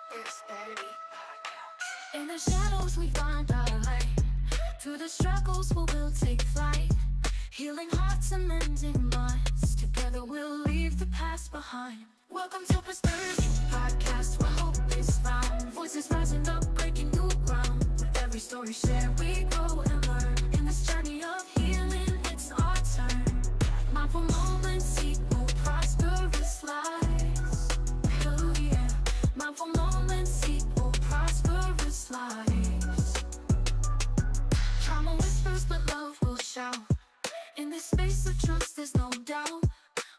Persperity. In the shadows we find our light. Through the struggles we'll take flight. Healing hearts and mending minds. Together we'll leave the past behind. Welcome to Persperity Podcast, where hope is found. Voices rising up, breaking new ground. With every story shared, we grow and learn. In this journey of healing, it's our turn. Mindful moments equal prosperous lives. Oh yeah, mindful moments equal prosperous lives. Trauma whispers, but love will shout. In this space of trust, there's no doubt.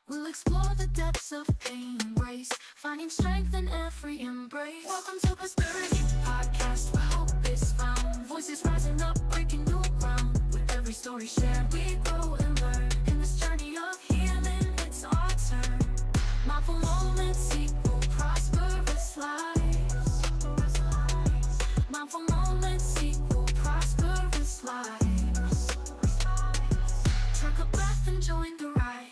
We'll explore the depths of pain and grace, finding strength in every embrace. Welcome to Prosperity Podcast, where hope is found. Voices rising up, breaking new ground. With every story shared, we grow and learn. In this journey of healing, it's our turn. Mindful moments equal prosperous lives. Mindful moments equal prosperous lives. Take a breath and join the ride.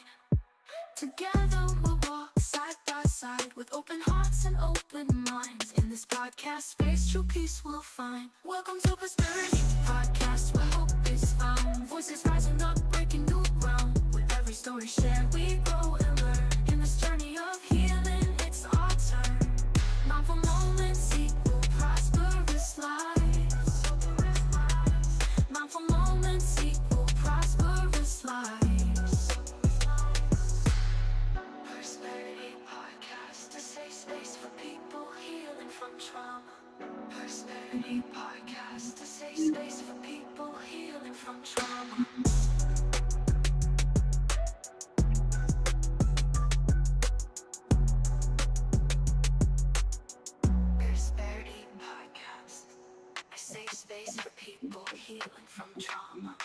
Together we'll walk side by side with open hearts and open minds. In this podcast space, true peace we'll find. Welcome to Prosperity Podcast, where hope is found. Voices rising up, breaking new ground. With every story shared, we grow and learn. In this journey of healing, it's our turn. Mindful moments equal prosperous lives. Mindful moments equal prosperous lives. Persperity Podcast, a safe space for people healing from trauma. Persperity Podcast, a safe space for people healing from trauma. Persperity Podcast, a safe space for people healing from trauma.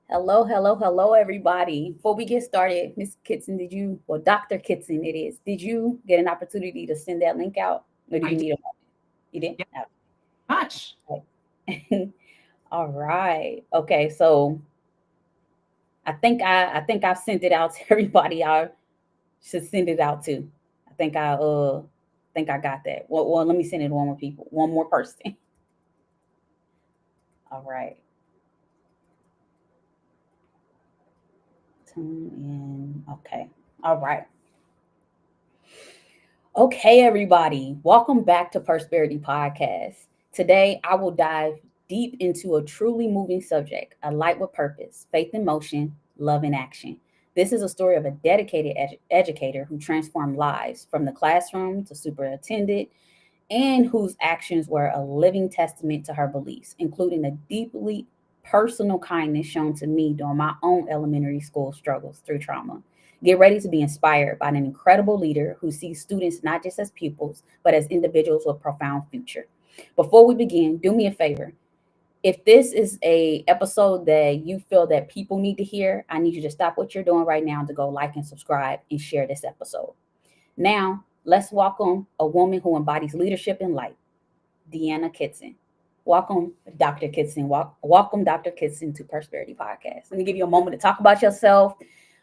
Hello, everybody. Before we get started, Miss Kitson, Dr. Kitson, did you get an opportunity to send that link out? Or do I you did need a moment? You did? much. Okay. All right. Okay, so I think I've sent it out to everybody I should send it out to. I think I got that. Well, let me send it to one more person. All right. Tune in. Okay. All right. Okay, everybody, welcome back to Persperity Podcast. Today, I will dive deep into a truly moving subject, a light with purpose, faith in motion, love in action. This is a story of a dedicated educator who transformed lives from the classroom to superintendent and whose actions were a living testament to her beliefs, including a deeply personal kindness shown to me during my own elementary school struggles through trauma. Get ready to be inspired by an incredible leader who sees students not just as pupils, but as individuals with profound future. Before we begin, do me a favor. If this is a episode that you feel that people need to hear, I need you to stop what you're doing right now to go like and subscribe and share this episode. Now, let's welcome a woman who embodies leadership and light, Deanna Kitson. Welcome, Dr. Kitson. Welcome, Dr. Kitson, to Persperity Podcast. Let me give you a moment to talk about yourself,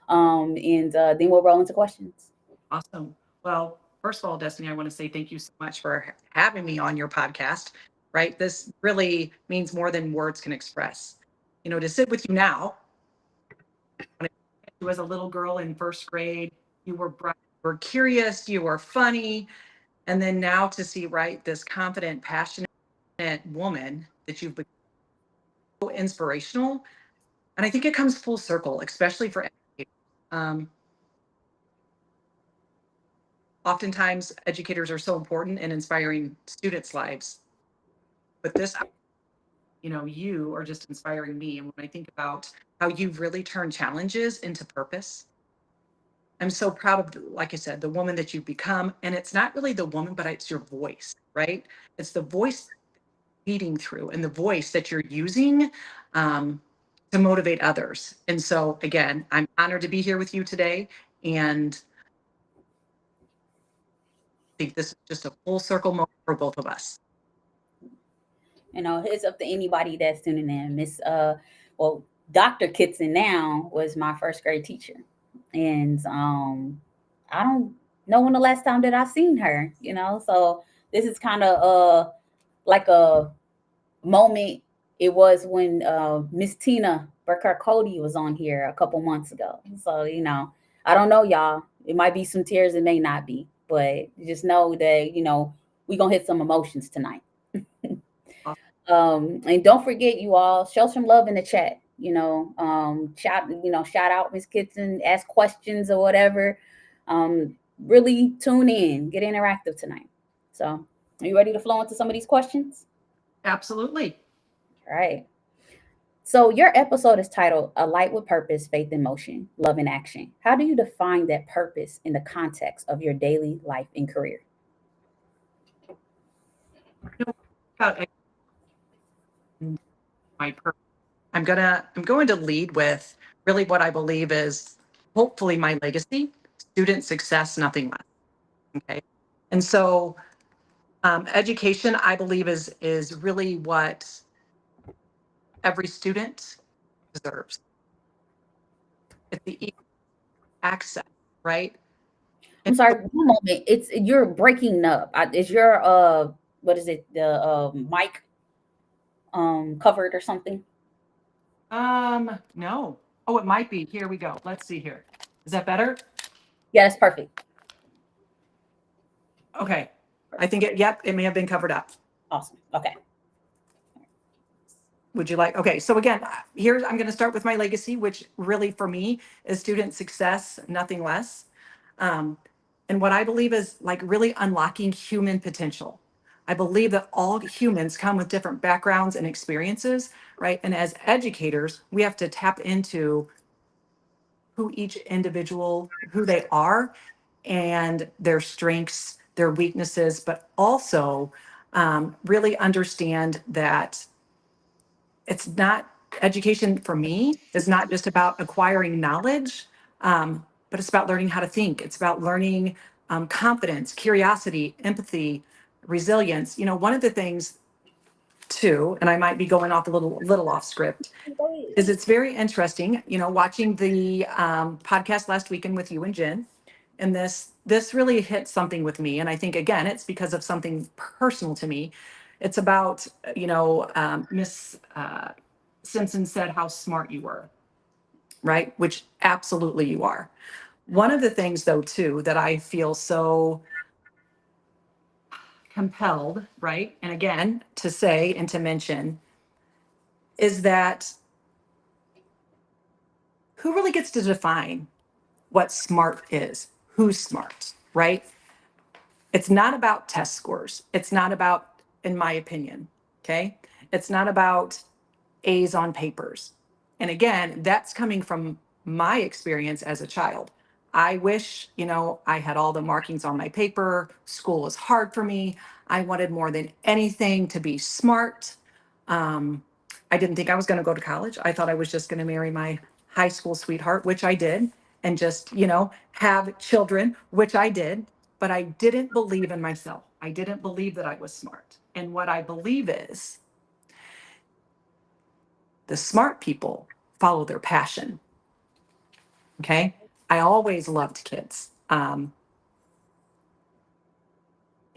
and then we'll roll into questions. Awesome. Well, first of all, Destiny, I want to say thank you so much for having me on your podcast. Right. This really means more than words can express. To sit with you now, when I met you as a little girl in first grade, you were bright, you were curious, you were funny. And then now to see, right, this confident, passionate woman that you've become so inspirational. And I think it comes full circle, especially for educators. Um, Oftentimes educators are so important in inspiring students' lives, but this, you are just inspiring me. And when I think about how you've really turned challenges into purpose, I'm so proud of, like I said, the woman that you've become. And it's not really the woman, but it's your voice, right? It's the voice feeding through and the voice that you're using um, to motivate others. And so again, I'm honored to be here with you today. And I think this is just a full circle moment for both of us. It's up to anybody that's tuning in. Well, Dr. Kitson now was my first grade teacher, and I don't know when the last time that I seen her, you know. So this is kind of like a moment. It was when Miss Tina Burkhart Cody was on here a couple months ago. So, you know, I don't know, y'all. It might be some tears, it may not be, but just know that, you know, we're gonna hit some emotions tonight. And don't forget, you all, show some love in the chat. You know, shout out Miss Kitson, ask questions or whatever. Really tune in, get interactive tonight. So, are you ready to flow into some of these questions? Absolutely. All right. So, your episode is titled "A Light with Purpose, Faith in Motion, Love in Action." How do you define that purpose in the context of your daily life and career? You know, about my purpose. I'm going to lead with really what I believe is hopefully my legacy, student success, nothing less. Okay. And so education, I believe, is really what every student deserves. It's the equal access, right? I'm And sorry, so, one moment. It's you're breaking up. Is your what is it? The mic covered or something? no. Oh, it might be. Here we go. Let's see here. Is that better? Yeah, that's perfect. Okay. I think yep, it may have been covered up. Awesome. Okay. Would you like? Okay. So again, here I'm going to start with my legacy, which really for me is student success, nothing less. Um, and what I believe is like really unlocking human potential. I believe that all humans come with different backgrounds and experiences, right? And as educators, we have to tap into who each individual, who they are, and their strengths, their weaknesses, but also really understand that it's not education for me is not just about acquiring knowledge, but it's about learning how to think. It's about learning confidence, curiosity, empathy, resilience. You know, one of the things too, and I might be going off a little off script, is it's very interesting, you know, watching the podcast last weekend with you and Jen. And this really hit something with me. And I think again, it's because of something personal to me. It's about, you know, Miss Simpson said how smart you were, right? Which absolutely you are. One of the things though, too, that I feel so compelled, right? And again, to say and to mention is that who really gets to define what smart is, who's smart, right? It's not about test scores. It's not about, in my opinion, okay? It's not about A's on papers. And again, that's coming from my experience as a child. I wish, you know, I had all the markings on my paper. School was hard for me. I wanted more than anything to be smart. Um, I didn't think I was going to go to college. I thought I was just going to marry my high school sweetheart, which I did, and just, you know, have children, which I did. But I didn't believe in myself. I didn't believe that I was smart. And what I believe is the smart people follow their passion. Okay. I always loved kids. And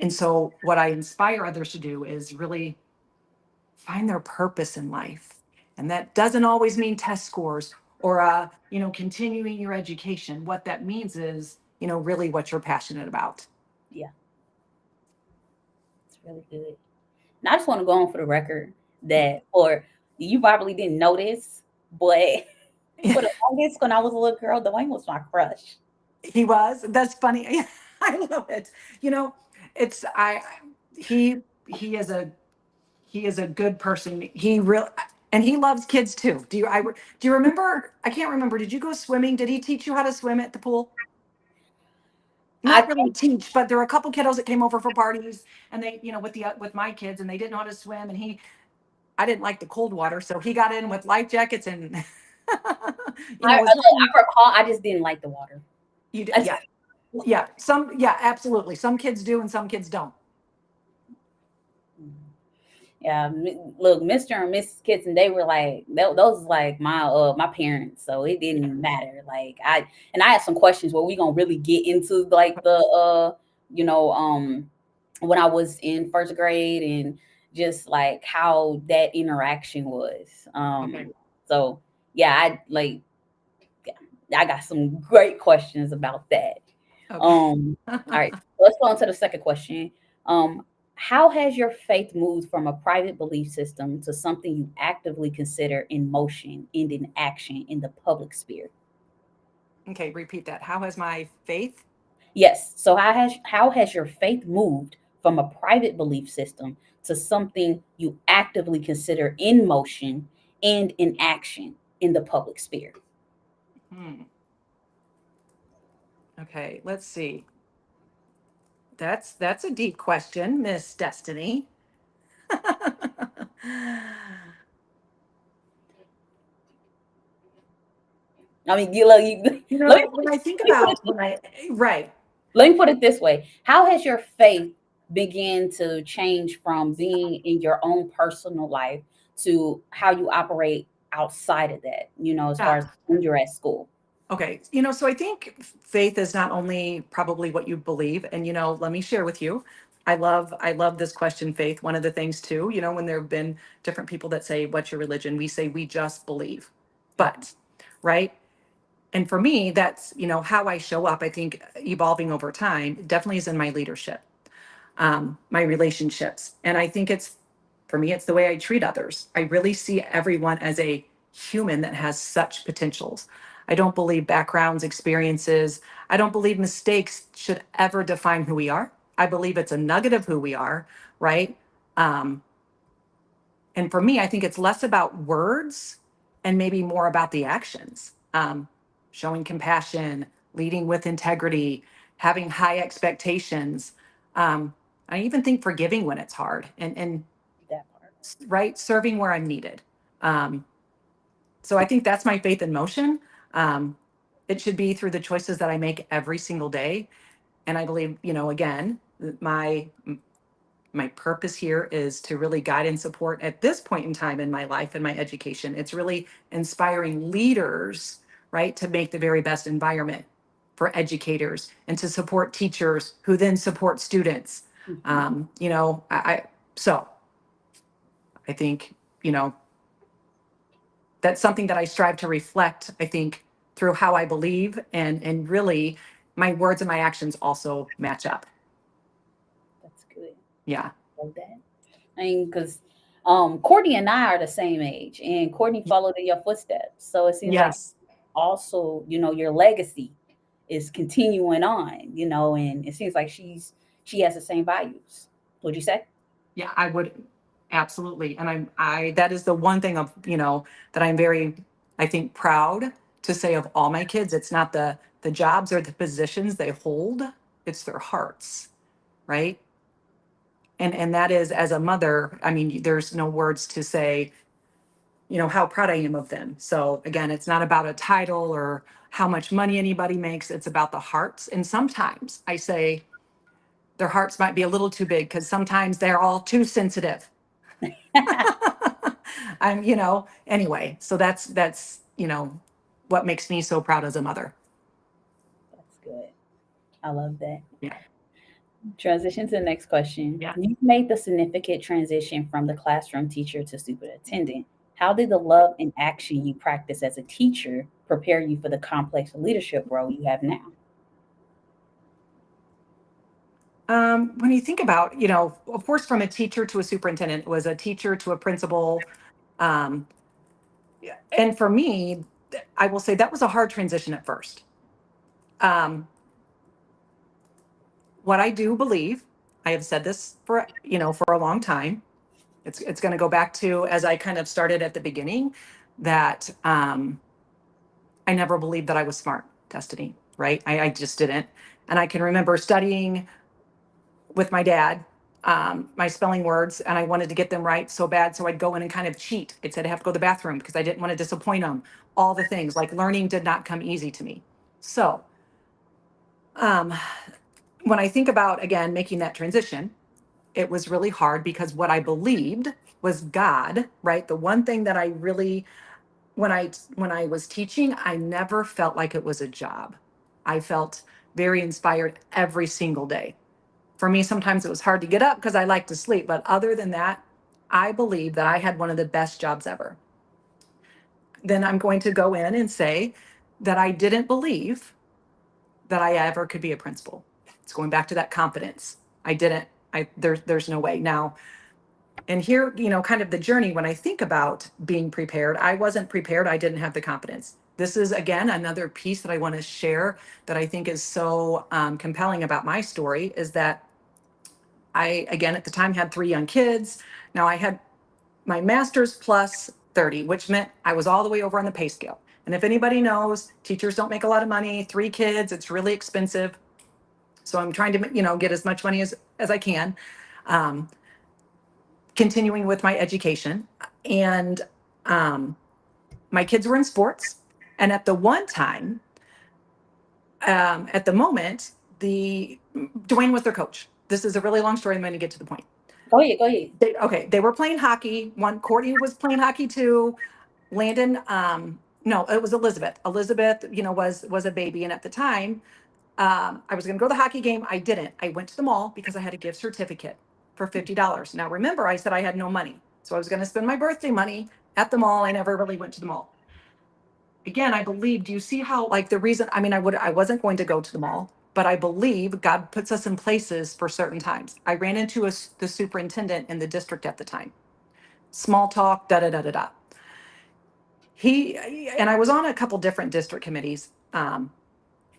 so, what I inspire others to do is really find their purpose in life. And that doesn't always mean test scores or, you know, continuing your education. What that means is, you know, really what you're passionate about. Yeah, it's really good. And I just want to go on for the record that, or you probably didn't notice, but for the longest, when I was a little girl, Dwayne was my crush. He was. That's funny. I love it. You know, it's he he is a he is a good person. He real and he loves kids too. Do you remember? I can't remember. Did you go swimming? Did he teach you how to swim at the pool? I Not really teach, but there were a couple kiddos that came over for parties, and they, you know, with my kids, and they didn't know how to swim, and I didn't like the cold water, so he got in with life jackets and, you know, was helping. I recall. I just didn't like the water. Yeah, yeah, yeah, absolutely. Some kids do, and some kids don't. Yeah, look, Mr. and Mrs. Kitson, they were like those is like my parents, so it Yeah. didn't matter. Like I had some questions where we gonna really get into like the you know when I was in first grade and just like how that interaction was. Okay. So yeah, I got some great questions about that. Okay. All right, let's go on to the second question. How has your faith moved from a private belief system to something you actively consider in motion and in action in the public sphere? Okay, repeat that. How has my faith? Yes. So how has your faith moved from a private belief system to something you actively consider in motion and in action in the public sphere? Hmm. Okay, let's see. That's a deep question, Miss Destiny. I mean, you, You let me know, when I think let me put about it when I right. let me put it this way. How has your faith began to change from being in your own personal life to how you operate outside of that, as far Yeah. as when you're at school? Okay. So I think faith is not only probably what you believe, and let me share with you. I love this question, faith. One of the things too, when there have been different people that say, "What's your religion?" We say we just believe. But, right? And for me, that's, how I show up, I think evolving over time definitely is in my leadership, my relationships. And I think for me, it's the way I treat others. I really see everyone as a human that has such potentials. I don't believe backgrounds, experiences, I don't believe mistakes should ever define who we are. I believe it's a nugget of who we are, right? Um, and for me, I think it's less about words and maybe more about the actions. Showing compassion, leading with integrity, having high expectations. I even think forgiving when it's hard and That part. right, serving where I'm needed. Um, so I think that's my faith in motion. Um, it should be through the choices that I make every single day. And I believe, again, my purpose here is to really guide and support at this point in time in my life and my education. It's really inspiring leaders, right, to make the very best environment for educators and to support teachers who then support students. Mhm. So I think, that's something that I strive to reflect, I think, through how I believe and really my words and my actions also match up. That's good. Yeah. Love that. I mean, because Courtney and I are the same age, and Courtney followed in your footsteps. So it seems like Yes. also, your legacy is continuing on, and it seems like she has the same values. Would you say? Yeah, I would absolutely. And that is the one thing of, that I'm very, I think, proud to say of all my kids. It's not the jobs or the positions they hold, it's their hearts, right? And that is, as a mother, I mean, there's no words to say, how proud I am of them. So again, it's not about a title or how much money anybody makes, it's about the hearts. And sometimes I say their hearts might be a little too big because sometimes they're all too sensitive. Anyway, so that's what makes me so proud as a mother. That's good. I love that. Yeah. Transition to the next question. Yeah. You made the significant transition from the classroom teacher to superintendent. How did the love and action you practice as a teacher prepare you for the complex leadership role you have now? When you think about, of course, from a teacher to a superintendent, it was a teacher to a principal. Um, yeah, and for me, I will say that was a hard transition at first. Um, what I do believe, I have said this for a long time. It's going to go back to as I kind of started at the beginning, that I never believed that I was smart, Destiny, right? I just didn't. And I can remember studying with my dad, my spelling words, and I wanted to get them right so bad. So I'd go in and kind of cheat. I'd say I have to go to the bathroom because I didn't want to disappoint him. All the things like learning did not come easy to me. So um, when I think about, again, making that transition, it was really hard because what I believed was God, right? The one thing that I really, when I was teaching, I never felt like it was a job. I felt very inspired every single day. For me, sometimes it was hard to get up because I like to sleep, but other than that, I believe that I had one of the best jobs ever. Then I'm going to go in and say that I didn't believe that I ever could be a principal. It's going back to that confidence. I didn't. There's no way. Now, and here, kind of the journey when I think about being prepared, I wasn't prepared. I didn't have the confidence. This is again another piece that I want to share that I think is so compelling about my story is that I again at the time had 3 young kids. Now I had my master's plus 30, which meant I was all the way over on the pay scale. And if anybody knows, teachers don't make a lot of money, 3 kids, it's really expensive. So I'm trying to, get as much money as I can, um, continuing with my education. And my kids were in sports. And at the one time, at the moment, Dwayne was their coach. This is a really long story. I'm going to get to the point. Go ahead. Go ahead. They were playing hockey. Courtney was playing hockey too. Landon, no, it was Elizabeth. Elizabeth, was a baby. And at the time, I was going to go to the hockey game. I didn't. I went to the mall because I had a gift certificate for $50. Now, remember, I said I had no money. So I was going to spend my birthday money at the mall. I never really went to the mall. Again, I believe, do you see how, like, the reason, I wasn't going to go to the mall, but I believe God puts us in places for certain times. I ran into the superintendent in the district at the time. Small talk, da da da da da. And I was on a couple different district committees.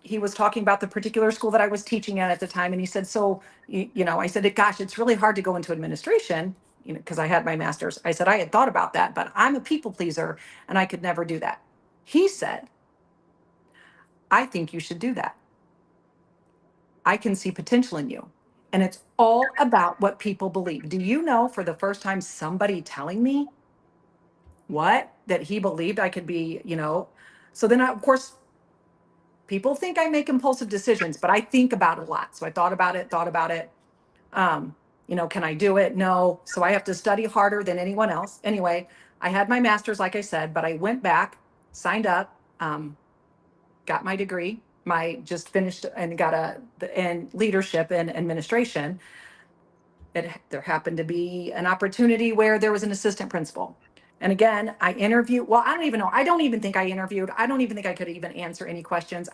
He was talking about the particular school that I was teaching at the time. And he said, so, I said, gosh, it's really hard to go into administration, because I had my master's. I said, I had thought about that, but I'm a people pleaser and I could never do that. He said, I think you should do that. I can see potential in you. And it's all about what people believe. Do you know, for the first time, somebody telling me that he believed I could be, so then of course, people think I make impulsive decisions, but I think about it a lot. So I thought about it. Can I do it? No. So I have to study harder than anyone else. Anyway, I had my master's, like I said, but I went back, signed up, got my degree, just finished and got in leadership and administration. There happened to be an opportunity where there was an assistant principal. And again, I interviewed. Well, I don't even know. I don't even think I interviewed. I don't even think I could even answer any questions.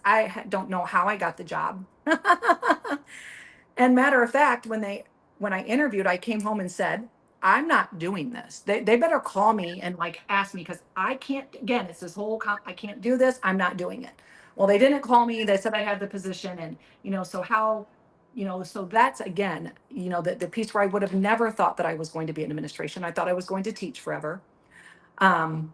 Don't know how I got the job. And matter of fact, when I interviewed, I came home and said, I'm not doing this. They better call me and like ask me, because I can't, again, it's this whole, I can't do this. I'm not doing it. Well, they didn't call me. They said I had the position. And, so how, so that's again, the piece where I would have never thought that I was going to be in administration. I thought I was going to teach forever. And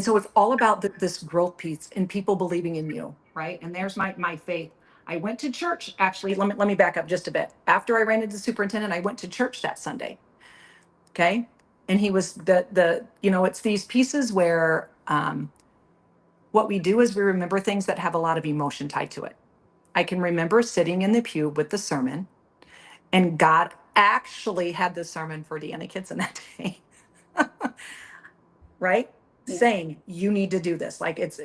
so it's all about this growth piece and people believing in you, right? And there's my faith. I went to church, actually. Let me back up just a bit. After I ran into the superintendent, I went to church that Sunday. Okay. And he was it's these pieces where what we do is we remember things that have a lot of emotion tied to it. I can remember sitting in the pew with the sermon, and God actually had the sermon for Deanna Kitson that day. Right? Yeah. Saying, you need to do this. Like it's,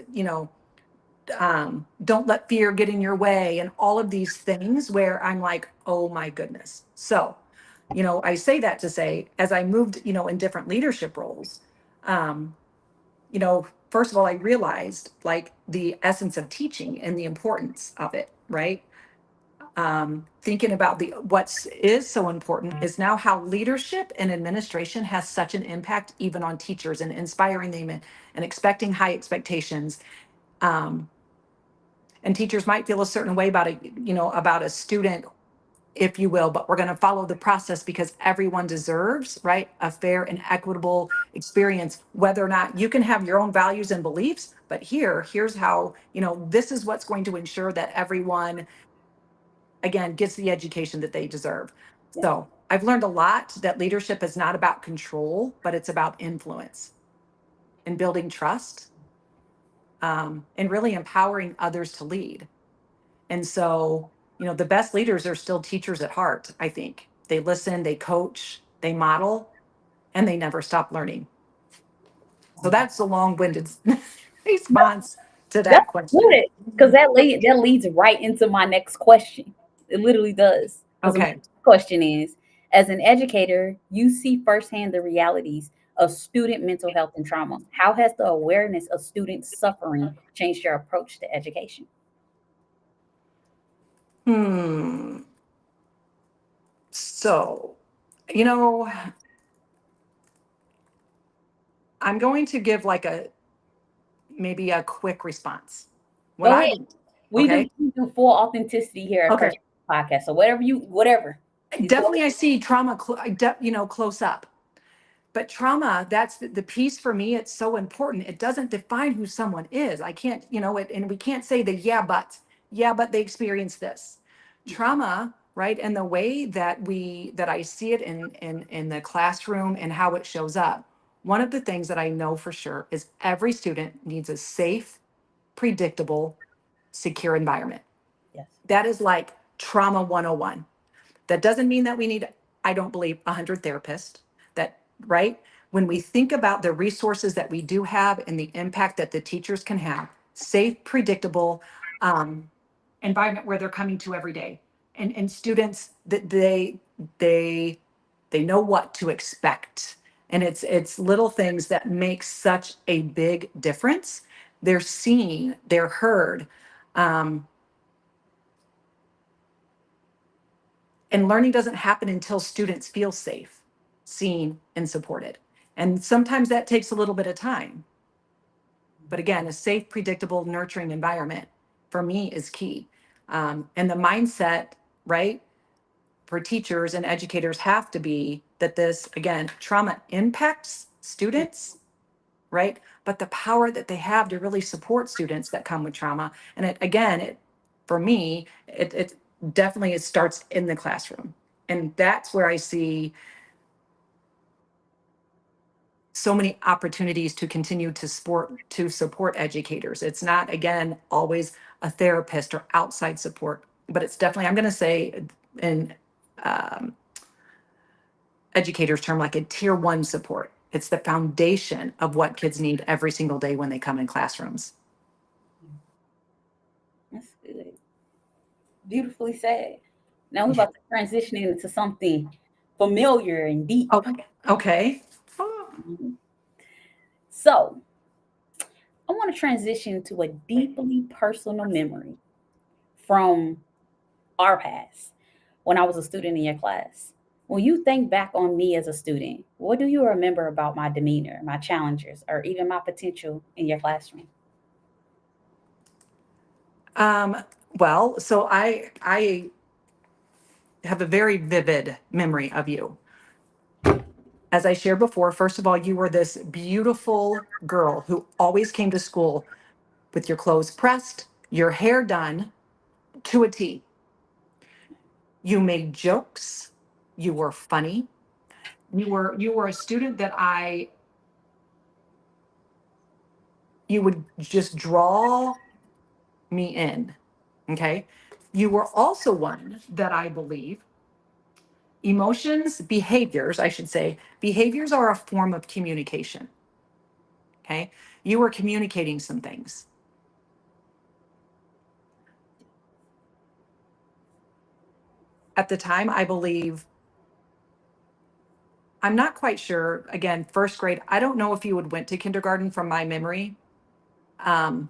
don't let fear get in your way, and all of these things where I'm like, oh my goodness. So, I say that to say, as I moved, in different leadership roles, first of all, I realized like the essence of teaching and the importance of it, right? Thinking about what is so important is now how leadership and administration has such an impact even on teachers, and inspiring them and expecting high expectations. And teachers might feel a certain way about a student, if you will, but we're going to follow the process because everyone deserves, right, a fair and equitable experience, whether or not you can have your own values and beliefs. But here's how, this is what's going to ensure that everyone, again, gets the education that they deserve. Yeah. So I've learned a lot that leadership is not about control, but it's about influence and building trust, and really empowering others to lead. And so, the best leaders are still teachers at heart, I think. they listen, they coach, they model, and they never stop learning. So that's a long-winded response to That's that question. good because that leads right into my next question. It literally does. Because my Okay. next question is, as an educator, you see firsthand the realities of student mental health and trauma. How has the awareness of students suffering changed your approach to education? Hmm. So, you know, I'm going to give like maybe a quick response. What Go I ahead. would, We do, okay. we do full authenticity here at Okay. Person Podcast. So whatever. You go Definitely I see trauma, close up. But trauma, that's the piece for me. It's so important. It doesn't define who someone is. I can't, and we can't say the yeah, but they experienced this trauma, right? And the way that I see it in the classroom and how it shows up. One of the things that I know for sure is every student needs a safe, predictable, secure environment. Yes. That is like trauma 101. That doesn't mean that we need, I don't believe, 100 therapists. That, right? When we think about the resources that we do have and the impact that the teachers can have, safe, predictable environment where they're coming to every day, and students that they know what to expect, and it's little things that make such a big difference. They're seen, they're heard. Um, And learning doesn't happen until students feel safe, seen, and supported. And sometimes that takes a little bit of time. But again, a safe, predictable, nurturing environment for me is key. And the mindset, right, for teachers and educators have to be that this, again, trauma impacts students, right? But the power that they have to really support students that come with trauma. And for me, it definitely it starts in the classroom. And that's where I see so many opportunities to continue to support educators. It's not, again, always a therapist or outside support, but it's definitely, I'm going to say in um, educators term, like a tier one support. It's the foundation of what kids need every single day when they come in classrooms. That's good. Beautifully said. Now we're about to transition into something familiar and deep. Okay. Okay. Mhm. So I want to transition to a deeply personal memory from our past when I was a student in your class. When you think back on me as a student, what do you remember about my demeanor, my challenges, or even my potential in your classroom? Um, well, so I have a very vivid memory of you. As I shared before, first of all, you were this beautiful girl who always came to school with your clothes pressed, your hair done to a T. You made jokes, you were funny. You were a student that I you would just draw me in. Okay? You were also one that I believe behaviors, I should say, behaviors are a form of communication. Okay? You were communicating some things. At the time, I believe, I'm not quite sure, again, first grade, I don't know if you had went to kindergarten from my memory. Um,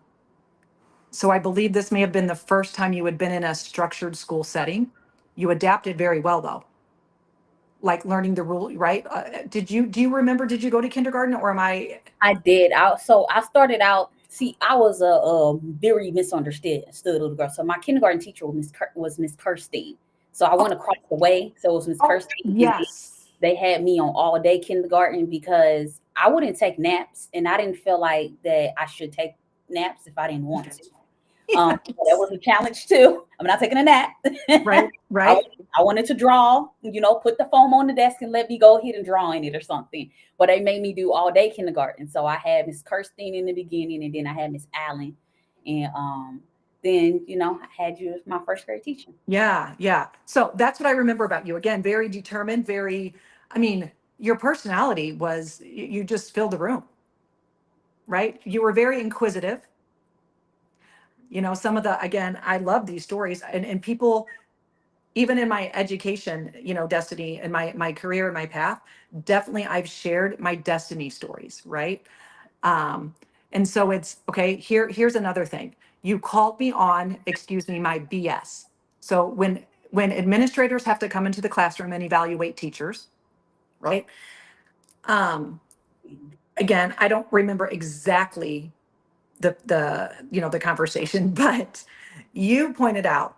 so I believe this may have been the first time you had been in a structured school setting. You adapted very well though, like learning the rule, right? Do you remember, did you go to kindergarten or am I? I did. I started out. See, I was a very misunderstood little girl. So my kindergarten teacher was Miss Kirsten. So I Oh, went across the way. So it was Miss oh, Kirsten, and then yes. they had me on all day kindergarten because I wouldn't take naps, and I didn't feel like that I should take naps if I didn't want to. So that was a challenge too. I'm not taking a nap. Right, I, right. I wanted to draw, put the foam on the desk and let me go ahead and draw in it or something. But they made me do all day kindergarten. So I had Miss Kirsten in the beginning, and then I had Miss Allen. And then, I had you as my first grade teacher. Yeah, yeah. So that's what I remember about you. Again, very determined, very, I mean, your personality was, you just filled the room, right? You were very inquisitive. Some of the, again, I love these stories, and people, even in my education, destiny and my career and my path, definitely I've shared my destiny stories, right? Um, and so it's okay. Here's another thing. You called me on, excuse me, my BS. So when administrators have to come into the classroom and evaluate teachers, right? Um, Again, I don't remember exactly the conversation, but you pointed out,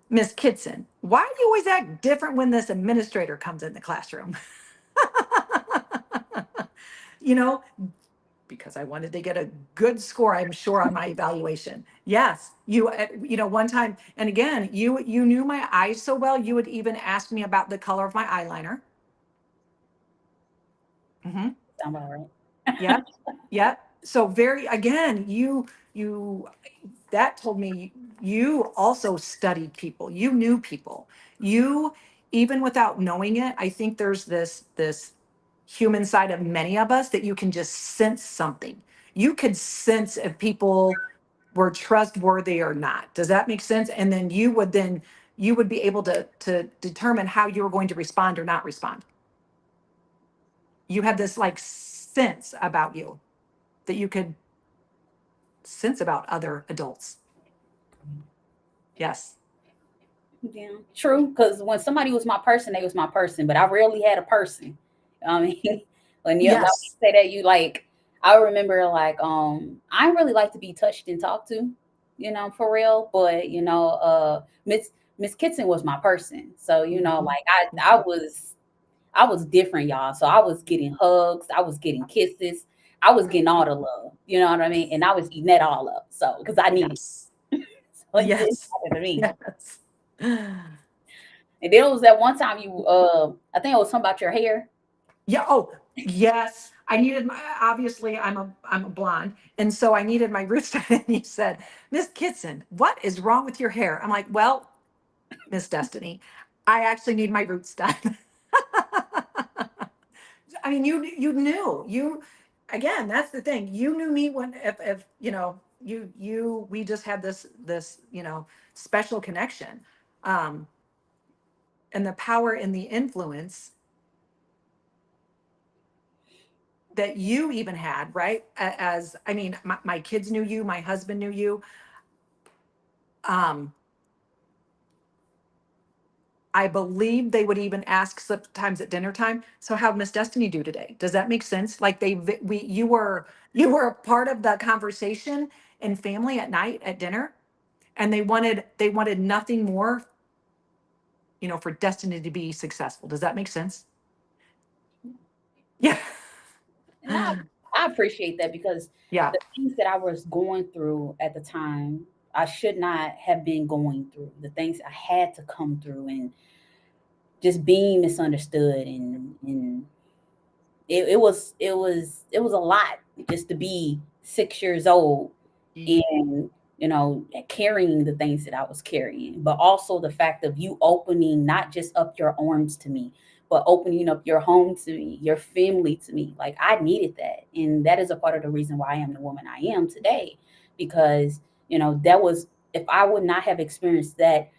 Miss Kitson, why do you always act different when this administrator comes in the classroom? you know, because I wanted to get a good score, I'm sure, on my evaluation. Yes, one time, and again, you knew my eyes so well, you would even ask me about the color of my eyeliner. Hmm. Sound about right? Yep, yep. So very, again, you that told me you also studied people. You knew people. You, even without knowing it, I think there's this human side of many of us that you can just sense something. You could sense if people were trustworthy or not. Does that make sense? And then you would be able to determine how you were going to respond or not respond. You had this like sense about you that you could sense about other adults. Yes. Yeah, true. Because when somebody was my person, they was my person. But I rarely had a person. I mean, when Yes. you say that, you like. I remember like I really like to be touched and talked to, for real. But Miss Kitson was my person. So Mhm. like I was different, y'all. So I was getting hugs, I was getting kisses, I was getting all the love. You know what I mean? And I was eating that all up. So because I needed, Yes. so it didn't Yes. happen to me. Yes. And then it was that one time I think it was something about your hair. Yeah. Oh, yes. I needed my, obviously I'm a blonde. And so I needed my roots done. And you said, Miss Kitson, what is wrong with your hair? I'm like, well, Miss Destiny, I actually need my roots done. I mean, you knew you, again, that's the thing. You knew me when, if we just had this special connection. Um, and the power and the influence that you even had, right? As I mean, my kids knew you, my husband knew you. Um, I believe they would even ask sometimes at dinner time, so how'd Miss Destiny do today? Does that make sense? Like you were a part of the conversation and family at night at dinner, and they wanted nothing more, for Destiny to be successful. Does that make sense? Yeah. And I appreciate that because Yeah. the things that I was going through at the time, I should not have been going through. The things I had to come through and just being misunderstood and it was a lot just to be 6 years old and carrying the things that I was carrying, but also the fact of you opening not just up your arms to me, but opening up your home to me, your family to me. Like I needed that, and that is a part of the reason why I am the woman I am today, because that was, if I would not have experienced that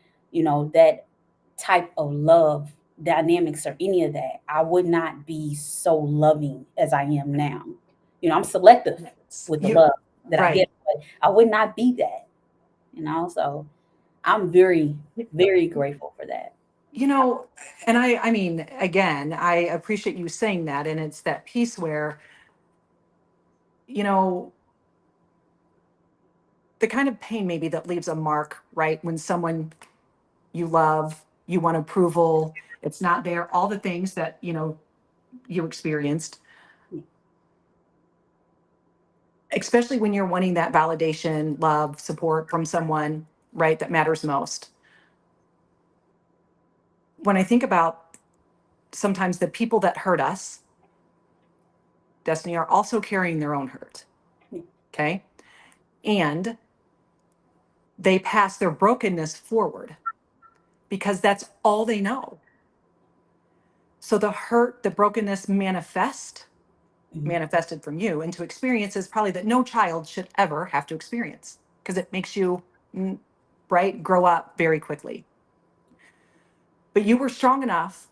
type of love dynamics or any of that, I would not be so loving as I am now. I'm selective Yes. with the You love that I get, right. but I would not be that. So I'm very, very grateful for that. You know, and I mean, again, I appreciate you saying that. And it's that piece where, you know, the kind of pain maybe that leaves a mark, right? When someone you love, you want approval, it's not there, all the things that, you experienced, especially when you're wanting that validation, love, support from someone, right? That matters most. When I think about sometimes the people that hurt us, Destiny, are also carrying their own hurt. Okay. And they pass their brokenness forward because that's all they know. So the hurt, the brokenness manifested from you into experiences probably that no child should ever have to experience because it makes you, right, grow up very quickly. But you were strong enough,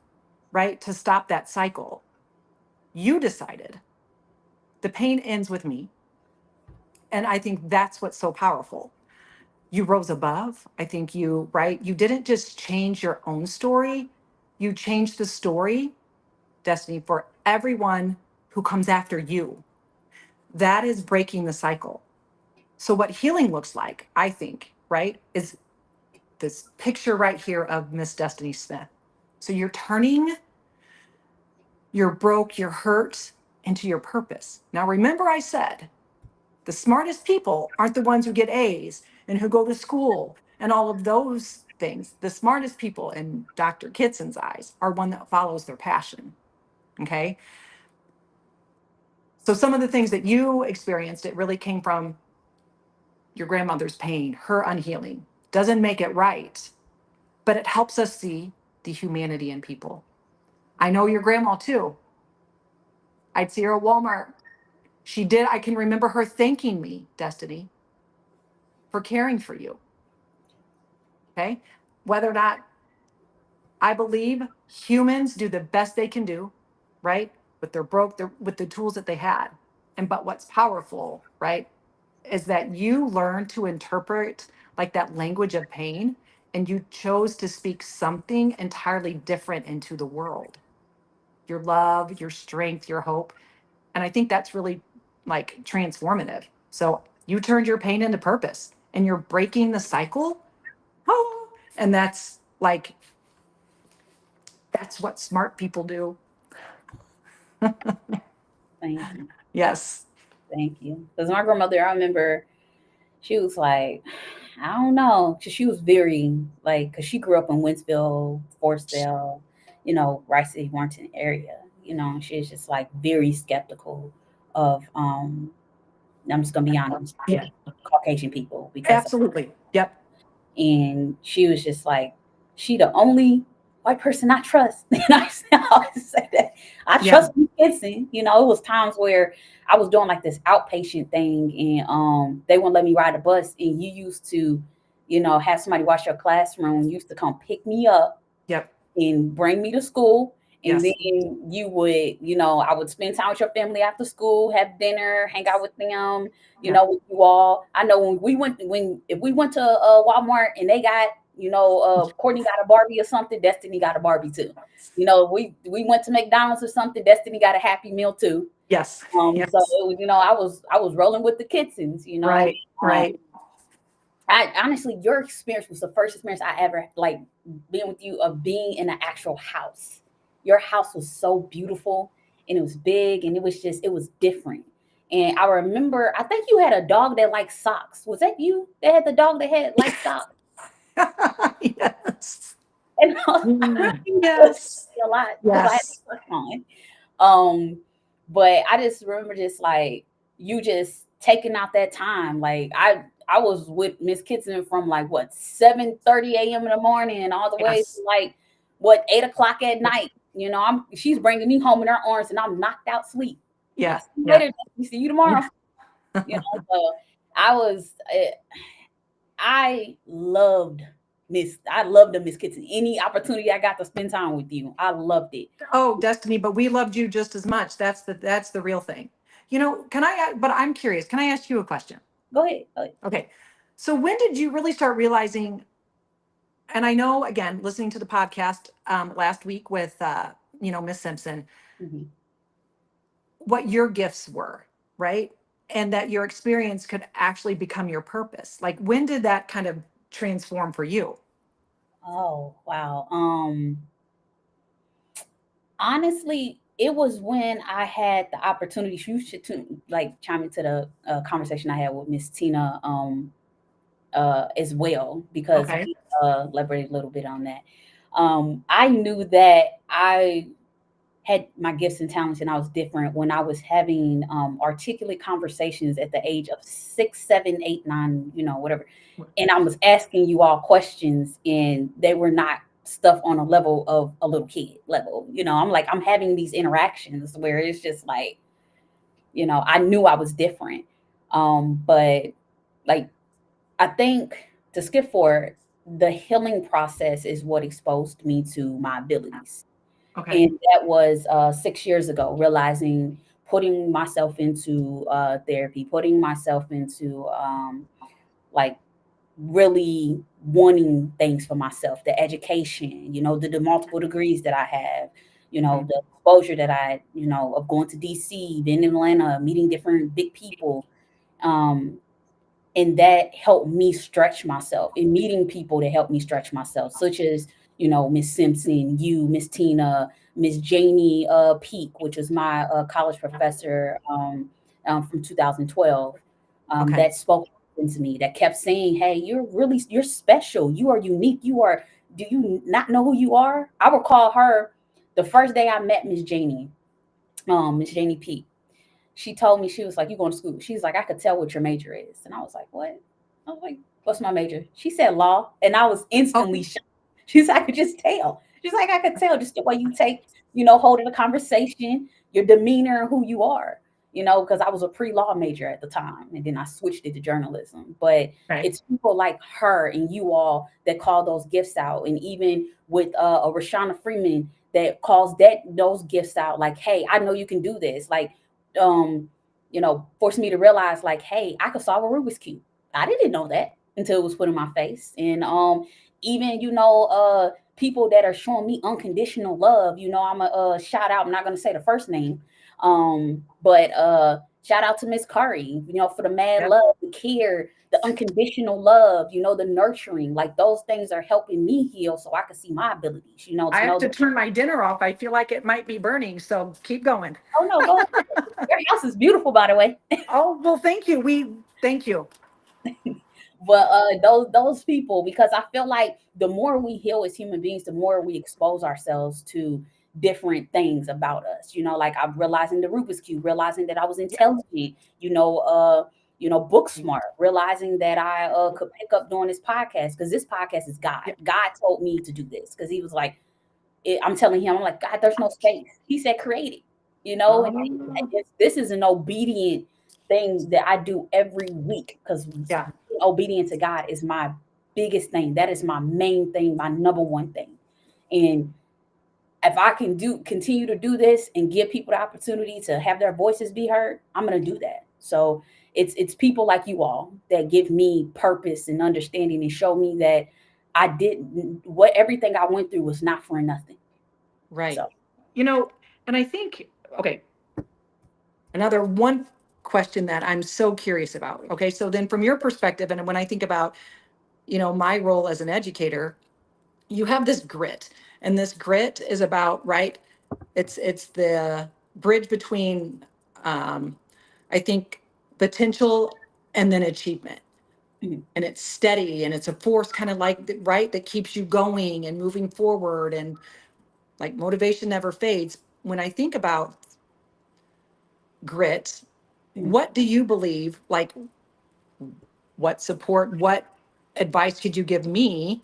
right, to stop that cycle. You decided the pain ends with me. And I think that's what's so powerful. You rose above. I think you, right, you didn't just change your own story, you changed the story, Destiny, for everyone who comes after you. That is breaking the cycle. So, what healing looks like, I think, right, is this picture right here of Miss Destiny Smith. So, you're turning your broke, your hurt into your purpose. Now, remember, I said the smartest people aren't the ones who get A's and who go to school and all of those things. The smartest people in Dr. Kitson's eyes are one that follows their passion. Okay. So some of the things that you experienced, it really came from your grandmother's pain, her unhealing. Doesn't make it right, but it helps us see the humanity in people. I know your grandma too. I'd see her at Walmart. She did. I can remember her thanking me, Destiny, for caring for you. Okay. Whether or not I believe humans do the best they can do, right? But they're broke with the tools that they had. And but what's powerful, right, is that you learn to interpret like that language of pain and you chose to speak something entirely different into the world. Your love, your strength, your hope. And I think that's really like transformative. So you turned your pain into purpose and you're breaking the cycle. Oh, and that's like that's what smart people do. Thank you. Yes. Thank you. Because my grandmother, I remember she was like, I don't know. 'Cause she was very, like, because she grew up in Wentzville, Forestdale, Rice City, Warrenton area, and she was just like very skeptical of, I'm just going to be honest, Yeah. Caucasian people because Absolutely. Yep. and she was just like, she the only white person I trust. And I always say that. I Yeah. trust Miss Kitson. It was times where I was doing like this outpatient thing and they wouldn't let me ride a bus. And you used to, have somebody watch your classroom. You used to come pick me up Yep. and bring me to school. And Yes. then you would, I would spend time with your family after school, have dinner, hang out with them, Yeah. with you all. I know if we went to Walmart and they got, Courtney got a Barbie or something, Destiny got a Barbie too. We went to McDonald's or something, Destiny got a Happy Meal too. Yes. Yes. So it was, I was rolling with the Kitsons, Right. Right. I honestly, your experience was the first experience I ever like being with you of being in an actual house. Your house was so beautiful and it was big and it was different. And I remember, I think you had a dog that liked socks. Was that you that had the dog that had like socks? Yes. And I remember you touched Yes. me a lot because I had Yes. the socks on. But I just remember just like you just taking out that time. Like I was with Miss Kitson from like what 7:30 a.m. in the morning all the way Yes. to like what 8 o'clock at night. She's bringing me home in her arms and I'm knocked out sleep. Yeah. I'll see you Yeah. later. See you tomorrow. So I was I loved I loved the Miss Kitson. Any opportunity I got to spend time with you, I loved it. Oh, Destiny, but we loved you just as much. That's the real thing. Can but I'm curious. Can I ask you a question? Go ahead. Go ahead. Okay. So when did you really start realizing, and I know again, listening to the podcast last week with Miss Simpson, Mhm. what your gifts were, right? And that your experience could actually become your purpose. Like when did that kind of transform for you? Oh, wow. Honestly, it was when I had the opportunity. You should like chime into the conversation I had with Miss Tina as well because Okay. we elaborated a little bit on that. I knew that I had my gifts and talents and I was different when I was having articulate conversations at the age of 6, 7, 8, 9, whatever. And I was asking you all questions and they were not stuff on a level of a little kid level. I'm like, I'm having these interactions where it's just like, I knew I was different. But like, I think to skip forward, the healing process is what exposed me to my abilities. Okay. And that was 6 years ago, realizing putting myself into therapy, putting myself into like really wanting things for myself, the education, the multiple degrees that I have, Mhm. the exposure that I, of going to DC, being in Atlanta, meeting different big people. Um, and that helped me stretch myself and meeting people that helped me stretch myself, such as Miss Simpson, you, Miss Tina, Miss Janie Peak, which was my college professor from 2012, Okay. that spoke into me, that kept saying, hey, you're special, you are unique, do you not know who you are? I would call her the first day I met Miss Janie Peak. She told me, she was like, you going to school? She's like, I could tell what your major is. And I was like, what? I was like, what's my major? She said law. And I was Oh, instantly shocked. She's like, I could just tell. She's like, I could tell just the way you take, holding a conversation, your demeanor and who you are, because I was a pre-law major at the time. And then I switched it to journalism. But okay. it's people like her and you all that call those gifts out. And even with a Rashana Freeman that calls those gifts out, like, hey, I know you can do this. Like, um, forced me to realize like, hey, I could solve a Rubik's Cube. I didn't know that until it was put in my face. And even, people that are showing me unconditional love, I'm a shout out, I'm not gonna say the first name. But shout out to Miss Curry, for the mad Yep. love, the care, the unconditional love, the nurturing. Like those things are helping me heal so I can see my abilities, I to have know to that, turn my dinner off. I feel like it might be burning, so keep going. oh no, go ahead. Your house is beautiful, by the way. Oh, well, thank you. Thank you. But those people, because I feel like the more we heal as human beings, the more we expose ourselves to different things about us. Like I'm realizing the Rubik's Cube, realizing that I was Yeah. intelligent, book smart, realizing that I could pick up doing this podcast because this podcast is God. Yeah. God told me to do this because he was like, I'm telling him, I'm like, God, there's no space. He said, create it, and Oh, this is an obedient thing that I do every week because yeah. obedient to God is my biggest thing. That is my main thing, my number one thing. And if I can continue to do this and give people the opportunity to have their voices be heard, I'm gonna do that. So it's people like you all that give me purpose and understanding and show me that I didn't what everything I went through was not for nothing. Right. So You know, and I think, okay, another one question that I'm so curious about. Okay. So then from your perspective, and when I think about, my role as an educator, you have this grit, and this grit is about, right, it's the bridge between, um I think, potential and then achievement. mhm, And it's steady and it's a force, kind of like, right, that keeps you going and moving forward, and like motivation never fades. When I think about grit, mhm, what do you believe, like, what support, what advice could you give me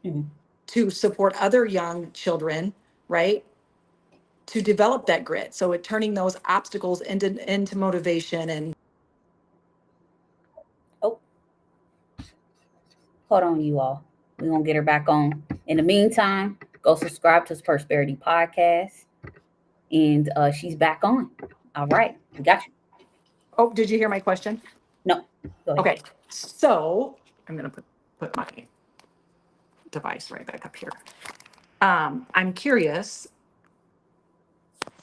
mhm. to support other young children, right, to develop that grit, so it turning those obstacles into motivation? And Oh, hold on, you all. We're gonna get her back on. In the meantime, go subscribe to this Persperity podcast. And she's back on. All right, we got you. oh, did you hear my question? No, go ahead. Okay, so I'm going to put my device right back up here. I'm curious.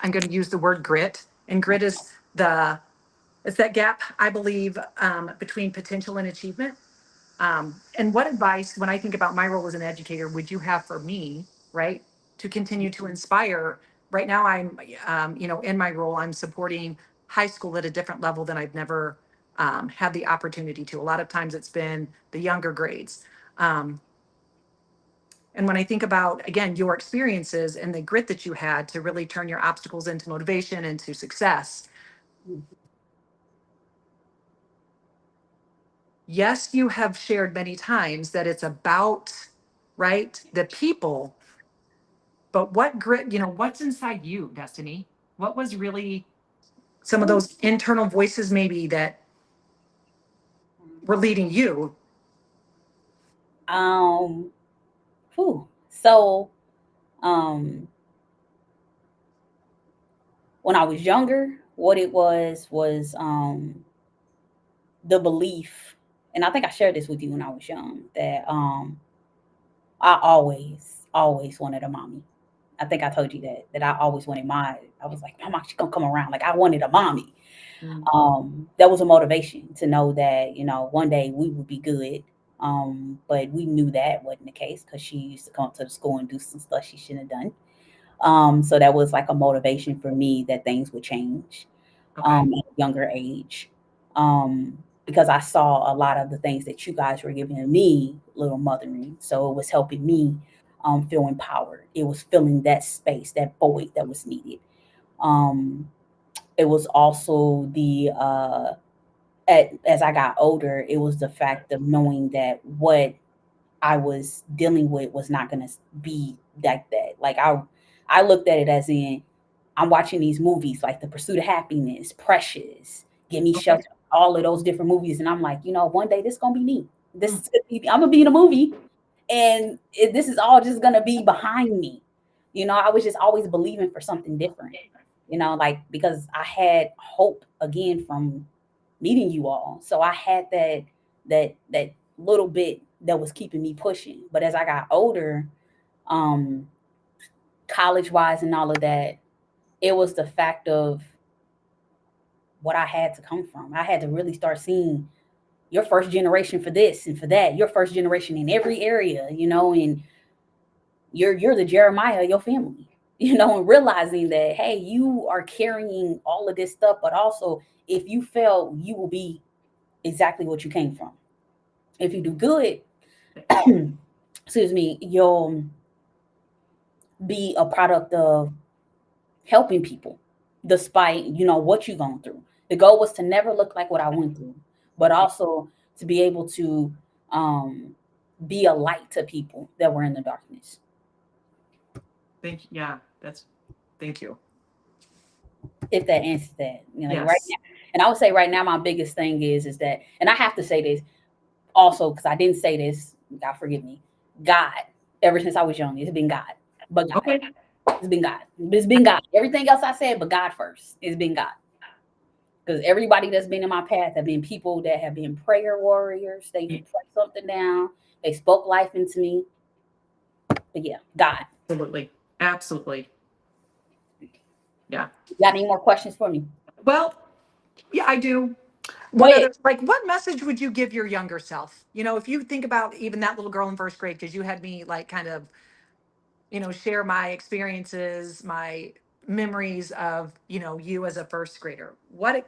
I'm going to use the word grit, and grit is it's that gap, I believe, between potential and achievement. And what advice, when I think about my role as an educator, would you have for me, right, to continue to inspire? Right now, I'm, in my role, I'm supporting high school at a different level than I've never had the opportunity to. A lot of times, it's been the younger grades. Um, And when I think about, again, your experiences and the grit that you had to really turn your obstacles into motivation, into success, yes, you have shared many times that it's about, right, the people, but what grit, what's inside you, Destiny? What was really some of those internal voices maybe that were leading you? Um, whew. So, um, when I was younger, what it was the belief, and I think I shared this with you when I was young, that I always wanted a mommy. I think I told you that I always wanted I was like, Mama, she's gonna come around. Like I wanted a mommy. Mm. That was a motivation to know that, one day we would be good. But we knew that wasn't the case because she used to come to the school and do some stuff she shouldn't have done. So that was like a motivation for me that things would change Okay. at a younger age. Because I saw a lot of the things that you guys were giving me, little mothering. So it was helping me feel empowered. It was filling that space, that void that was needed. Um, it was also as I got older, it was the fact of knowing that what I was dealing with was not going to be like that. Like I looked at it as in I'm watching these movies like The Pursuit of Happiness, Precious, Give Me Okay. Shelter, all of those different movies, and I'm like, one day this is gonna be me. I'm gonna be in a movie, and this is all just gonna be behind me. I was just always believing for something different. Like because I had hope again from meeting you all, so I had that little bit that was keeping me pushing. But as I got older, um, college wise and all of that, it was the fact of what I had to come from. I had to really start seeing your first generation for this and for that, your first generation in every area, and you're the Jeremiah of your family, and realizing that hey, you are carrying all of this stuff, but also if you fail, you will be exactly what you came from. If you do good, excuse me, you'll be a product of helping people despite what you've gone through. The goal was to never look like what I went through, but also to be able to um be a light to people that were in the darkness. Yeah, thank you. If that answers that, like right Yes. now. And I would say right now my biggest thing is that, and I have to say this also because I didn't say this, God forgive me. God, ever since I was young, it's been God. But God. Okay. It's been God. It's been God. Everything else I said, but God first. It's been God. Because everybody that's been in my path have been people that have been prayer warriors. They prayed something down. They spoke life into me. But yeah, God. Absolutely. Absolutely. Yeah. You got any more questions for me? Well, yeah, I do. Go What ahead. other, like, what message would you give your younger self? If you think about even that little girl in first grade, because you had me like kind of, share my experiences, my memories of, you as a first grader. What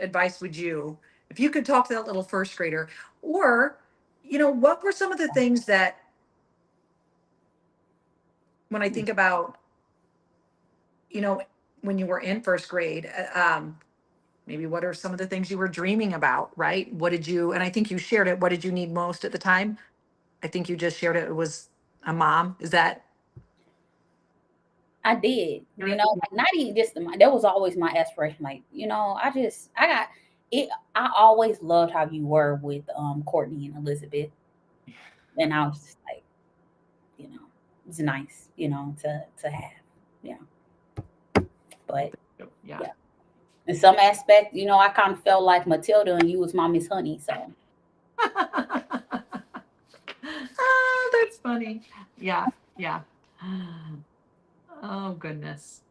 advice would you, if you could talk to that little first grader, or, what were some of the things that when I think about, you know, when you were in first grade, maybe what are some of the things you were dreaming about, right? What did you, and I think you shared it, what did you need most at the time? I think you just shared it, it was a mom. Is that? I did. Like not even just that was always my aspiration. Like, I got it. I always loved how you were with Courtney and Elizabeth. And I was just like, you know, it's nice, to have. Yeah. Well, But thank you. Yeah. yeah. In some aspect, I kind of felt like Matilda and you was my Miss Honey. So That's funny. Yeah. Yeah. Oh, goodness.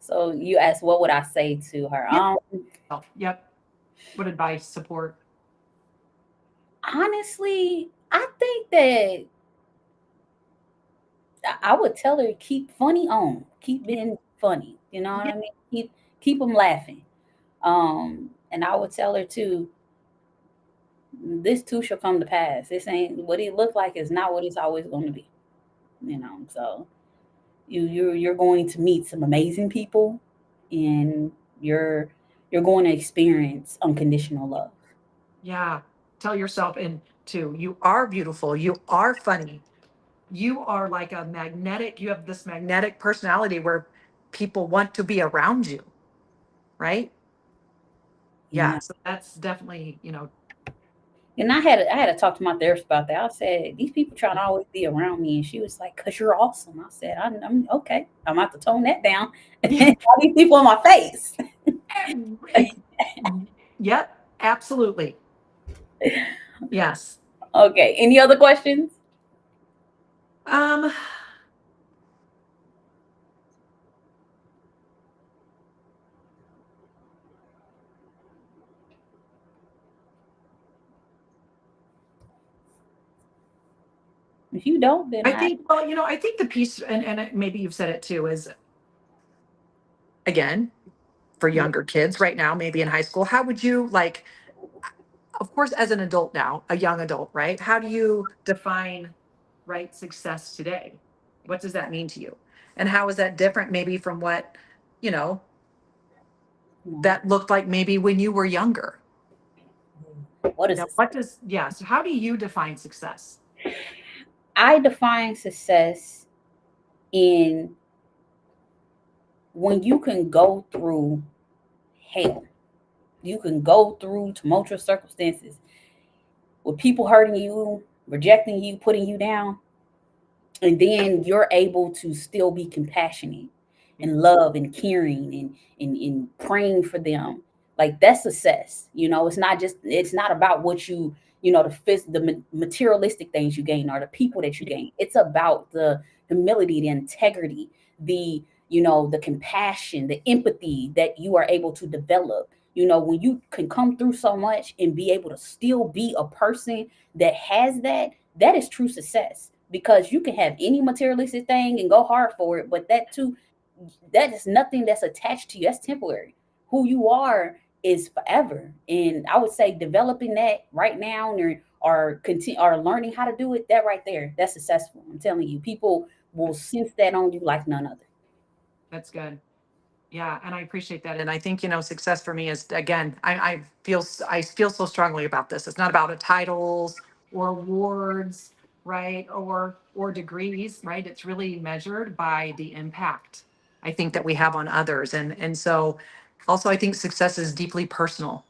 you asked what would I say to her? Yeah. Oh, yep. What advice, support? Honestly, I think that I would tell her keep funny on, keep Yeah. being funny. You know what Yeah. I mean? Keep them laughing. And I would tell her too, this too shall come to pass. This ain't what it look like is not what it's always going to be. So you're going to meet some amazing people, and you're you're going to experience unconditional love. Yeah. Tell yourself, and too, you are beautiful. You are funny. You are like a magnetic, you have this magnetic personality where people want to be around you, right? Yeah. Yeah. So that's definitely, And I had to talk to my therapist about that. I said, these people trying to always be around me, and she was like, "Cause you're awesome." I said, "I'm okay. I'm about to tone that down." yeah. All these people in my face. Yep, absolutely. Yes. Okay. Any other questions? Um, If you don't, then I I think, well, I think the piece, and maybe you've said it too, is again, for yeah, younger kids right now, maybe in high school, how would you like, of course, as an adult now, a young adult, right? How do you define, right, success today? What does that mean to you? And how is that different maybe from what, you know, no. that looked like maybe when you were younger? What is this? What does, yeah, so how do you define success? I define success in when you can go through hell. You can go through tumultuous circumstances with people hurting you, rejecting you, putting you down, and then you're able to still be compassionate and love and caring and praying for them. Like that's success. It's not about what the materialistic things you gain or the people that you gain. It's about the humility, the integrity, the compassion, the empathy that you are able to develop. When you can come through so much and be able to still be a person that has that, that is true success, because you can have any materialistic thing and go hard for it, but that too, that is nothing that's attached to you. That's temporary. Who you are is forever. And I would say developing that right now, or continue or learning how to do it, that right there, that's successful. I'm telling you, people will sense that on you like none other. That's good. Yeah, and I appreciate that. And I think, success for me is again, I feel so strongly about this. It's not about a titles or awards, right? Or degrees, right? It's really measured by the impact I think that we have on others. And so also I think success is deeply personal.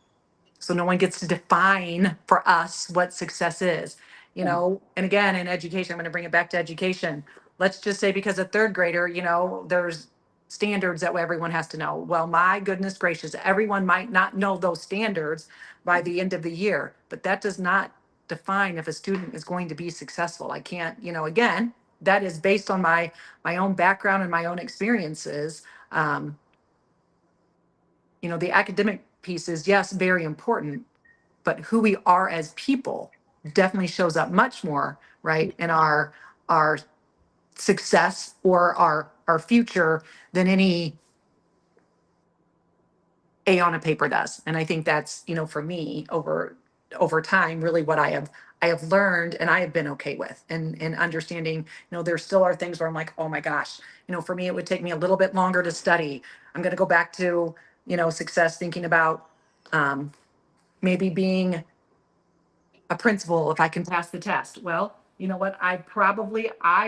So no one gets to define for us what success is, Yeah. and again, in education, I'm going to bring it back to education. Let's just say because a third grader, there's standards that everyone has to know. Well, my goodness gracious, everyone might not know those standards by the end of the year, but that does not define if a student is going to be successful. I can't, again, that is based on my own background and my own experiences. Um, the academic piece is yes, very important, but who we are as people definitely shows up much more, right, in our success or our future than any A on a paper does. And I think that's, for me over time, really what I have learned and I have been okay with, and understanding, there still are things where I'm like, oh my gosh, for me, it would take me a little bit longer to study. I'm going to go back to, success, thinking about maybe being a principal if I can pass the test. Well, you know what? I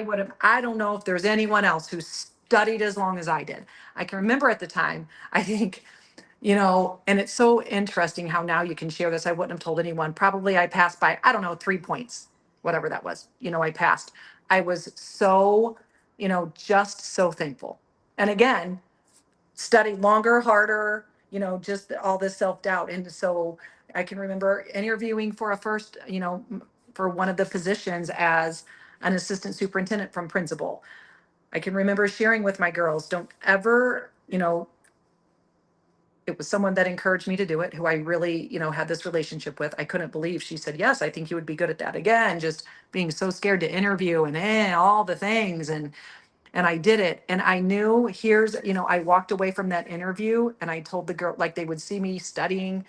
would have, I don't know if there's anyone else who studied as long as I did. I can remember at the time, I think, and it's so interesting how now you can share this. I wouldn't have told anyone. Probably I passed by, I don't know, 3 points, whatever that was. I passed. I was so, just so thankful. And again, study longer, harder, just all this self-doubt. And so I can remember interviewing for a first, for one of the positions as an assistant superintendent from principal. I can remember sharing with my girls, don't ever, it was someone that encouraged me to do it, who I really, had this relationship with. I couldn't believe she said, yes, I think you would be good at that. Again, just being so scared to interview and all the things. And I did it. And I knew I walked away from that interview and I told the girl, like they would see me studying,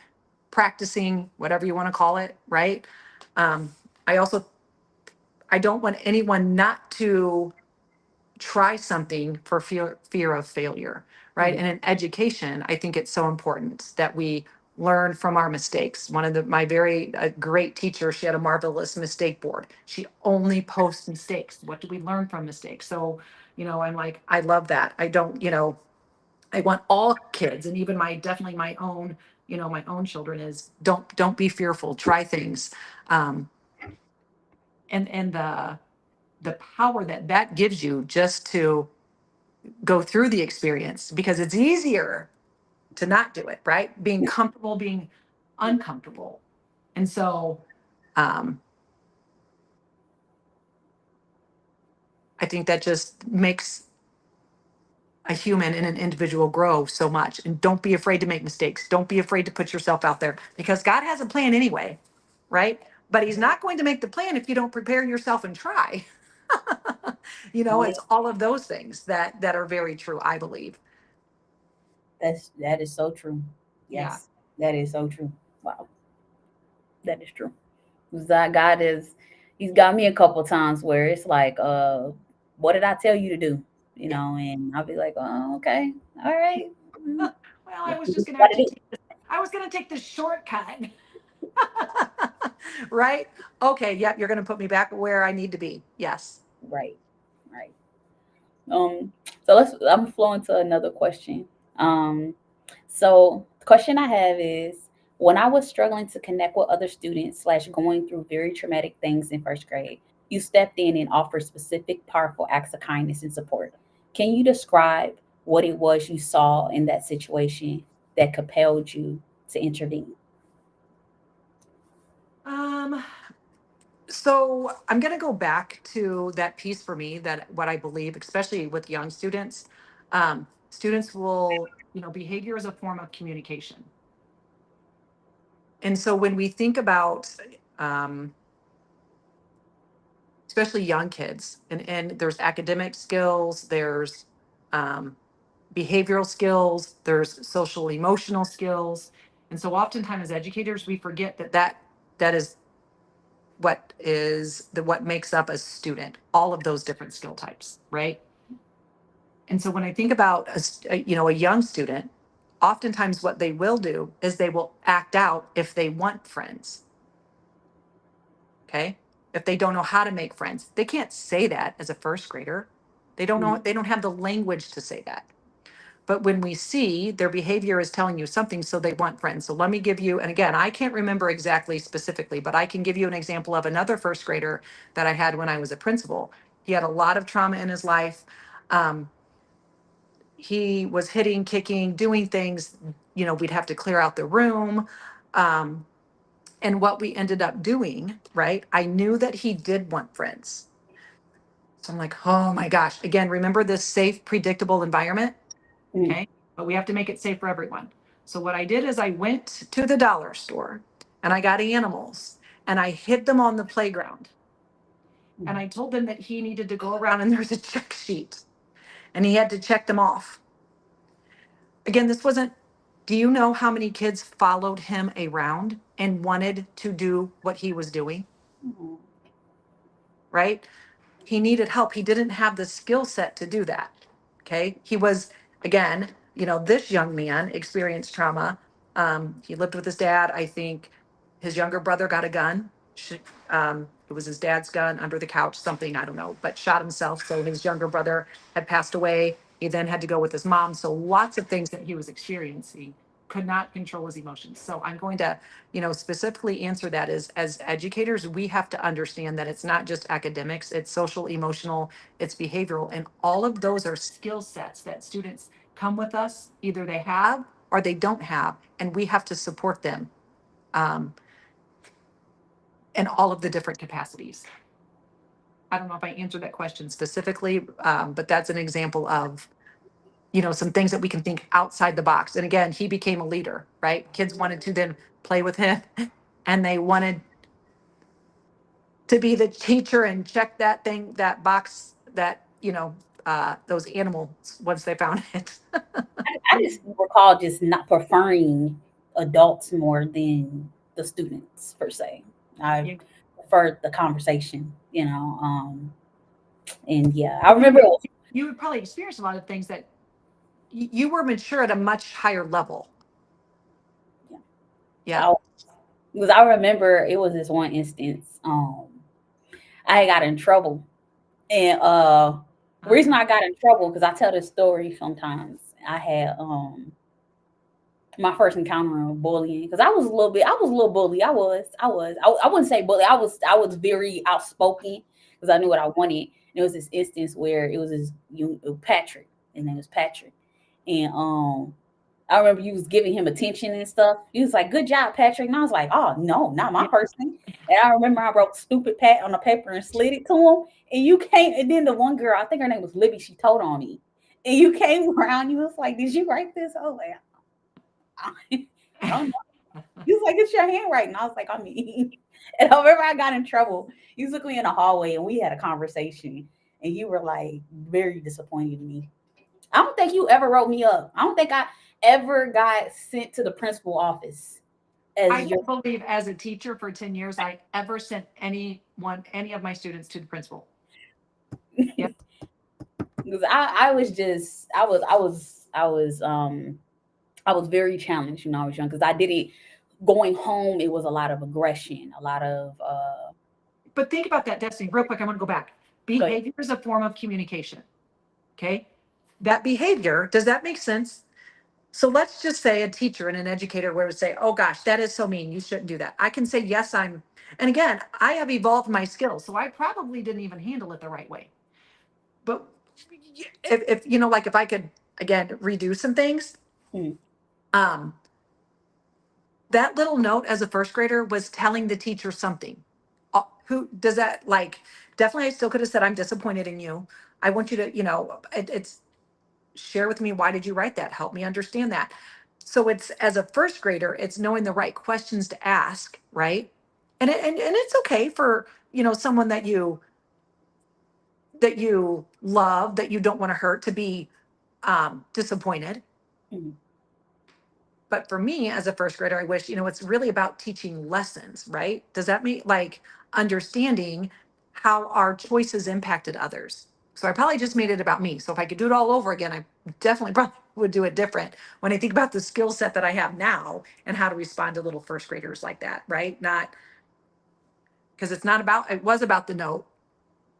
practicing, whatever you want to call it, right? Um, I also, I don't want anyone not to try something for fear of failure, right? Mhm. And in education, I think it's so important that we learn from our mistakes. One of my very great teacher, she had a marvelous mistake board. She only posts mistakes. What do we learn from mistakes? So, I'm like, I love that. I don't, I want all kids, and even definitely my own, my own children, is don't be fearful. Try things, um, and the power that gives you just to go through the experience, because it's easier to not do it, right? Being comfortable, being uncomfortable. And so um, I think that just makes a human and an individual grow so much. And don't be afraid to make mistakes. Don't be afraid to put yourself out there, because God has a plan anyway, right? But he's not going to make the plan if you don't prepare yourself and try. Yeah, It's all of those things that are very true, I believe. that is so true. Yeah. Yes, that is so true. Wow, that is true. That God is, He's got me a couple times where it's like, what did I tell you to do? Yeah. And I'll be like, oh, okay, all right. Mm, Well, I let's was do just what going to we have gotta to do. take this. I was going to take the shortcut. Right? Okay. Yep. You're going to put me back where I need to be. Yes. Right, right. Um, so I'm flowing to another question. Um, so the question I have is, when I was struggling to connect with other students slash going through very traumatic things in first grade, you stepped in and offered specific, powerful acts of kindness and support. Can you describe what it was you saw in that situation that compelled you to intervene? Um, so I'm going to go back to that piece for me, that what I believe, especially with young students, students will, behavior is a form of communication. And so when we think about, um, especially young kids, and there's academic skills, there's um, behavioral skills, there's social emotional skills. And so oftentimes as educators, we forget that is what makes up a student, all of those different skill types, right? And so when I think about a young student, oftentimes what they will do is they will act out if they want friends. Okay. If they don't know how to make friends, they can't say that as a first grader. They don't know, Mm, they don't have the language to say that. But when we see their behavior is telling you something, so they want friends. So let me give you, and again, I can't remember exactly specifically, but I can give you an example of another first grader that I had when I was a principal. He had a lot of trauma in his life. Um, he was hitting, kicking, doing things, we'd have to clear out the room. Um, and what we ended up doing, right? I knew that he did want friends. So I'm like, oh my gosh. Again, remember this safe, predictable environment? mm, Okay. But we have to make it safe for everyone. So what I did is I went to the dollar store and I got animals and I hid them on the playground. And mm. I told them that he needed to go around and there's a check sheet and he had to check them off. Again, this wasn't, do you know how many kids followed him around and wanted to do what he was doing? Mm, Right? He needed help. He didn't have the skill set to do that. Okay. He was, again, this young man experienced trauma. He lived with his dad. I think his younger brother got a gun. It was his dad's gun under the couch, something, I don't know, but shot himself. So his younger brother had passed away. He then had to go with his mom. So lots of things that he was experiencing, could not control his emotions. So I'm going to, specifically answer that is, as educators, we have to understand that it's not just academics, it's social, emotional, it's behavioral. And all of those are skill sets that students come with us, either they have or they don't have, and we have to support them um, in all of the different capacities. I don't know if I answered that question specifically, but that's an example of, some things that we can think outside the box. And again, he became a leader, right? Kids wanted to then play with him and they wanted to be the teacher and check that box, that, those animals once they found it. I just recall just not preferring adults more than the students per se. I Yeah. preferred the conversation, and yeah, I But remember maybe, it was. you would probably experience a lot of things that you were mature at a much higher level. Yeah. Yeah. I, because I remember it was this one instance. I got in trouble, and the reason I got in trouble because I tell this story sometimes. I had my first encounter with bullying because I was a little bully. I wouldn't say bully. I was very outspoken because I knew what I wanted. And it was this instance where it was Patrick. His name was Patrick, and I remember you was giving him attention and stuff. He was like, "Good job, Patrick," and I was like, "Oh no, not my Yeah. person." And I remember I wrote "stupid Pat" on the paper and slid it to him. And you came, and then the one girl, I think her name was Libby, she told on me. And you came around, you was like, "Did you write this?" I was like, I don't know. He was like, "It's your handwriting." I was like, I mean, and I remember I got in trouble. You took me in the hallway and we had a conversation, and you were like very disappointed in me. I don't think you ever wrote me up. I don't think I ever got sent to the principal office I as your don't believe as a teacher for 10 years, I ever sent any of my students to the principal. Yeah. because I was just I was very challenged when I was young because I did it going home. It was a lot of aggression, a lot of But think about that, Destiny, real quick. I'm going to go back. like, Behavior is a form of communication. Okay. That behavior, does that make sense? So let's just say a teacher and an educator would say, oh gosh, that is so mean. You shouldn't do that. I can say, yes, and again, I have evolved my skills. So I probably didn't even handle it the right way. But if like if I could, again, redo some things, hmm, um, that little note as a first grader was telling the teacher something. Who does that like? Definitely, I still could have said, I'm disappointed in you. I want you to, it's share with me, why did you write that? Help me understand that. So it's as a first grader, it's knowing the right questions to ask, right? And it's okay for, someone that you love, that you don't want to hurt, to be disappointed. hmm, But for me as a first grader, I wish, it's really about teaching lessons, right? Does that mean like understanding how our choices impacted others? So I probably just made it about me. So if I could do it all over again, I definitely probably would do it different when I think about the skill set that I have now and how to respond to little first graders like that, right? Not because it was about the note,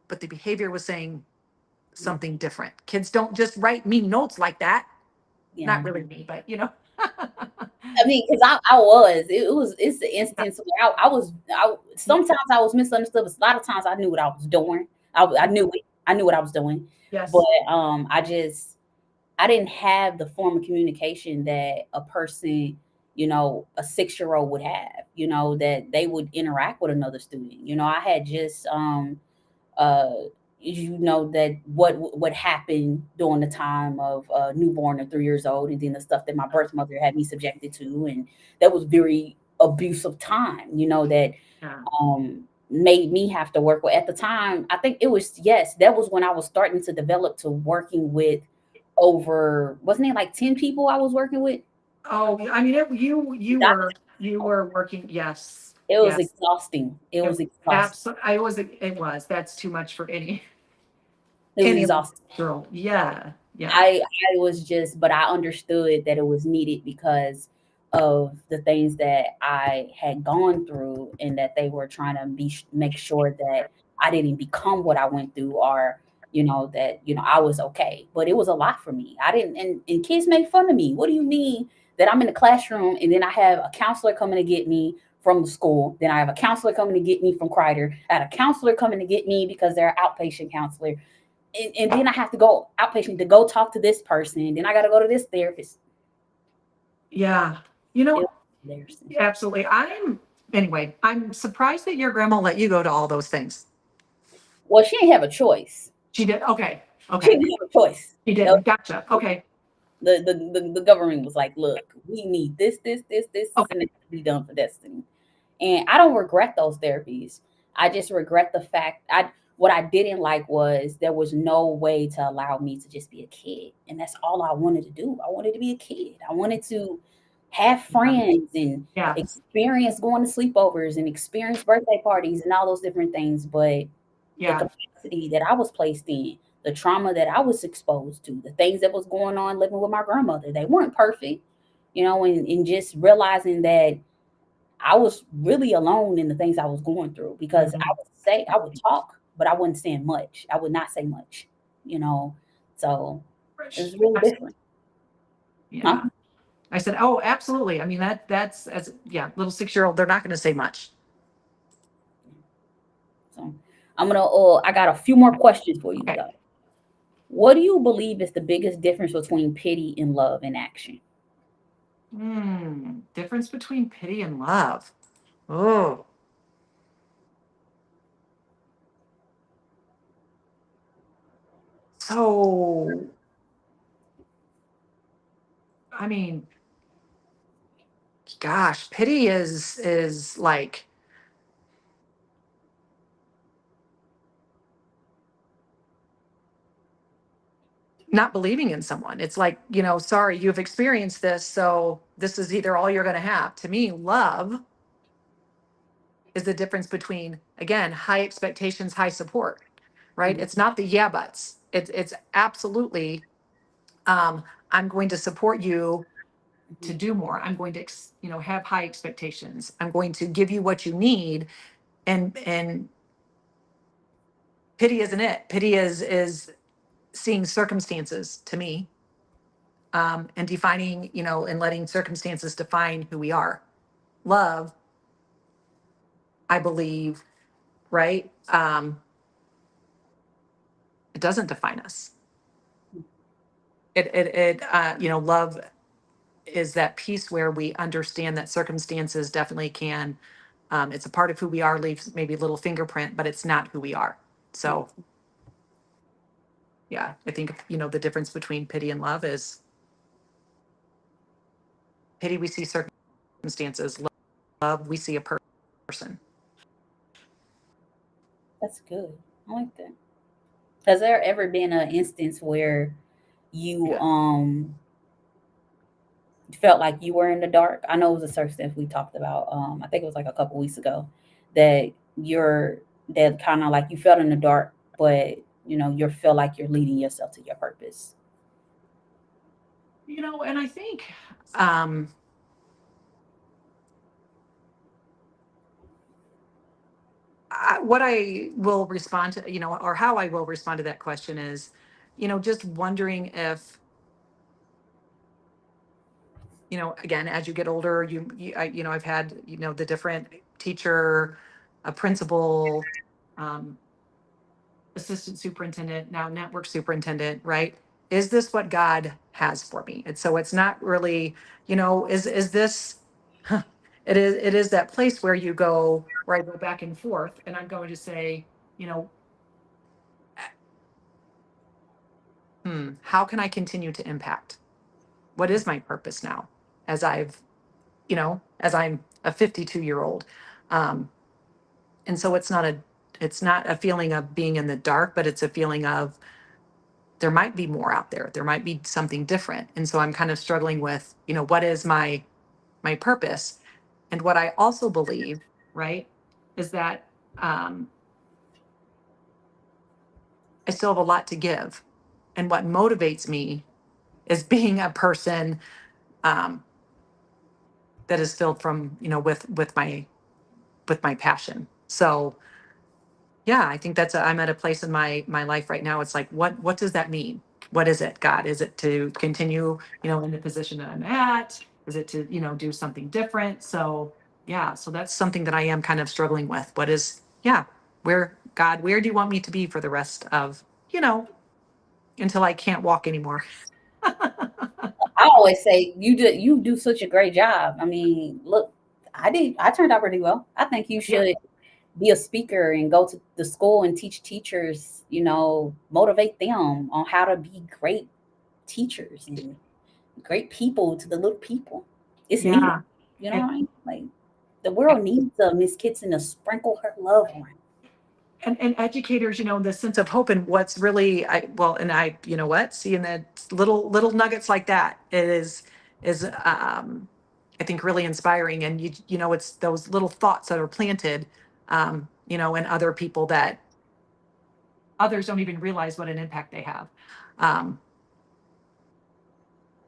but the behavior was saying something different. Kids don't just write me notes like that. yeah. Not really me, but I mean, because it's the instance where sometimes I was misunderstood, but a lot of times I knew what I was doing. I knew it. I knew what I was doing, but yes. I didn't have the form of communication that a person, a 6-year-old would have. That they would interact with another student. I had just uh that what happened during the time of newborn and 3 years old, and then the stuff that my birth mother had me subjected to, and that was very abusive time, that Yeah. made me have to work with. At the time, I think it was, yes, that was when I was starting to develop to working with over, wasn't it like 10 people I was working with? Oh, I mean, you were working. Yes, It was yes. exhausting. It It was was exhausting. It was. That's too much for any It was any exhausting. girl. Yeah, yeah, I was just, but I understood that it was needed because of the things that I had gone through, and that they were trying to make sure that I didn't become what I went through, or that I was okay. But it was a lot for me. I didn't, and kids make fun of me. What do you mean that I'm in the classroom and then I have a counselor coming to get me from the school? Then I have a counselor coming to get me from Kreider. I had a counselor coming to get me because they're an outpatient counselor, and then I have to go outpatient to go talk to this person. Then I got to go to this therapist. yeah. It was embarrassing. Absolutely. I'm surprised that your grandma let you go to all those things. Well, she didn't have a choice. She did. Okay, She okay. didn't have a choice. She That didn't. Gotcha. was- Okay, the government was like, look, we need this, okay. and it to be done for Destiny. And I don't regret those therapies. I just regret the fact what I didn't like was there was no way to allow me to just be a kid. And that's all I wanted to do. I wanted to be a kid. I wanted to have friends and Yes, experience going to sleepovers and experience birthday parties and all those different things. But the yeah. capacity that I was placed in, the trauma that I was exposed to, the things that was going on living with my grandmother. They weren't perfect, and just realizing that I was really alone in the things I was going through, because I would talk, but I wasn't saying much. I would not say much, you know. So it was really different. Huh? Yeah. I said, oh, absolutely. I mean, that's as, yeah, little 6-year-old, they're not going to say much. So I got a few more questions for you Okay. though. What do you believe is the biggest difference between pity and love in action? Difference between pity and love. Oh, so, I mean, gosh, pity is like not believing in someone. It's like, sorry, you've experienced this, so this is either all you're going to have. To me, love is the difference between, again, high expectations, high support, right? Mhm. It's not the yeah buts. It's absolutely, um, I'm going to support you to do more. I'm going to, have high expectations. I'm going to give you what you need. And pity isn't it. Pity is seeing circumstances to me, and defining, and letting circumstances define who we are. Love, I believe, right? It doesn't define us. Love is that piece where we understand that circumstances definitely can, it's a part of who we are, leaves maybe a little fingerprint, but it's not who we are. So yeah, I think, the difference between pity and love is pity, we see circumstances, love, we see a person. That's good. I like that. Has there ever been an instance where you Yeah. felt like you were in the dark? I know it was a circumstance we talked about. I think it was like a couple weeks ago that that kind of like you felt in the dark, but you feel like you're leading yourself to your purpose. And I think, um, what I will respond to, or how I will respond to that question is, just wondering if, again, as you get older, I've had, the different teacher, a principal, um, assistant superintendent, now network superintendent, right? Is this what God has for me? And so it's not really, is this, huh, it is that place where where I go back and forth, and I'm going to say, you know, how can I continue to impact? What is my purpose now? As as I'm a 52-year-old. Um, and so it's not a feeling of being in the dark, but it's a feeling of there might be more out there. There might be something different. And so I'm kind of struggling with, what is my purpose? And what I also believe, right, is that, I still have a lot to give. And what motivates me is being a person, um, that is filled from, with my passion. So yeah, I think I'm at a place in my life right now. It's like, what does that mean? What is it, God? Is it to continue, in the position that I'm at? Is it to, do something different? So yeah, so that's something that I am kind of struggling with. Yeah, where do you want me to be for the rest of, until I can't walk anymore? I always say you do such a great job. I mean, look, I turned out pretty well. I think you Yeah. should be a speaker and go to the school and teach teachers, motivate them on how to be great teachers and great people to the little people. It's needed. Yeah. You know And, what I mean? Like the world needs a Miss Kitson to sprinkle her love on. and educators, the sense of hope, and what's really, and I, seeing that little nuggets like that is I think really inspiring. And it's those little thoughts that are planted, in other people, that others don't even realize what an impact they have. Um,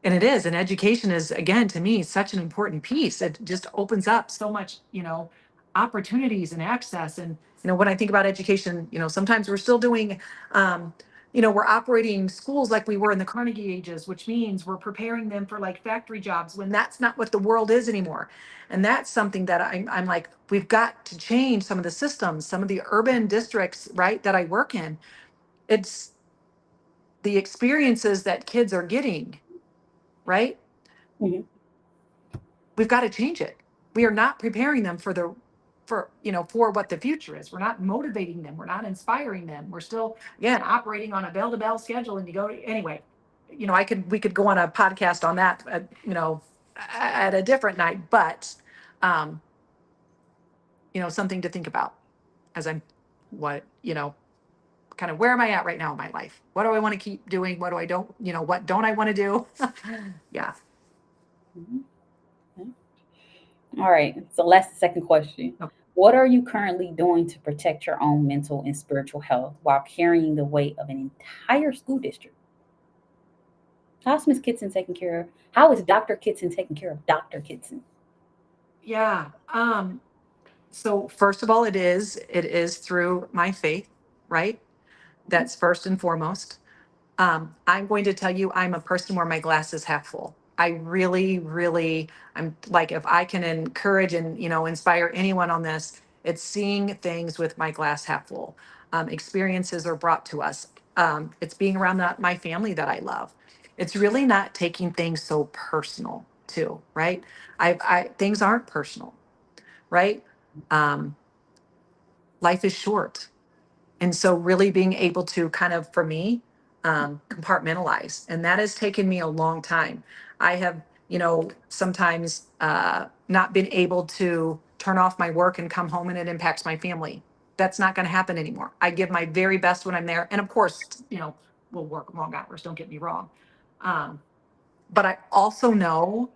and it is, and education is, again, to me, such an important piece. It just opens up so much, opportunities and access. And, when I think about education, sometimes we're still doing, um, we're operating schools like we were in the Carnegie ages, which means we're preparing them for like factory jobs when that's not what the world is anymore. And that's something that I'm like, we've got to change some of the systems, some of the urban districts, right, that I work in. It's the experiences that kids are getting, right? Mhm. We've got to change it. We are not preparing them for what the future is. We're not motivating them. We're not inspiring them. We're still, again, operating on a bell to bell schedule. And you go anyway. We could go on a podcast on that. At a different night, but um, something to think about as I'm what kind of where am I at right now in my life? What do I want to keep doing? What do I don't? What don't I want to do? Yeah. Mhm. Okay. All right. So last second question. Okay. What are you currently doing to protect your own mental and spiritual health while carrying the weight of an entire school district? How's Miss Kitson taking care of? How is Dr. Kitson taking care of Dr. Kitson? Yeah. So first of all, it is through my faith, right? That's first and foremost. I'm going to tell you, I'm a person where my glass is half full. I really, really, I'm like, if I can encourage and, inspire anyone on this, it's seeing things with my glass half full. Experiences are brought to us. It's being around my family that I love. It's really not taking things so personal too, right? Things aren't personal, right? Um, Life is short. And so really being able to kind of, for me, compartmentalize. And that has taken me a long time. I have, sometimes not been able to turn off my work and come home and it impacts my family. That's not going to happen anymore. I give my very best when I'm there. And of course, we'll work long hours, don't get me wrong. Um, but I also know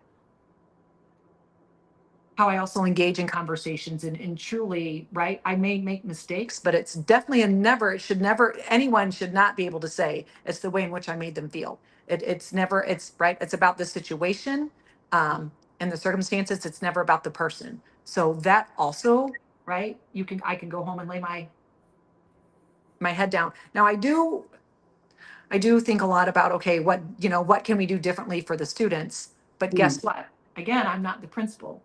how I also engage in conversations and truly, right? I may make mistakes, but it's definitely it should never, anyone should not be able to say it's the way in which I made them feel. It's never, it's right. It's about the situation and the circumstances. It's never about the person. So that also, right? I can go home and lay my head down. Now I do think a lot about, okay, what can we do differently for the students? But Mm, guess what? Again, I'm not the principal.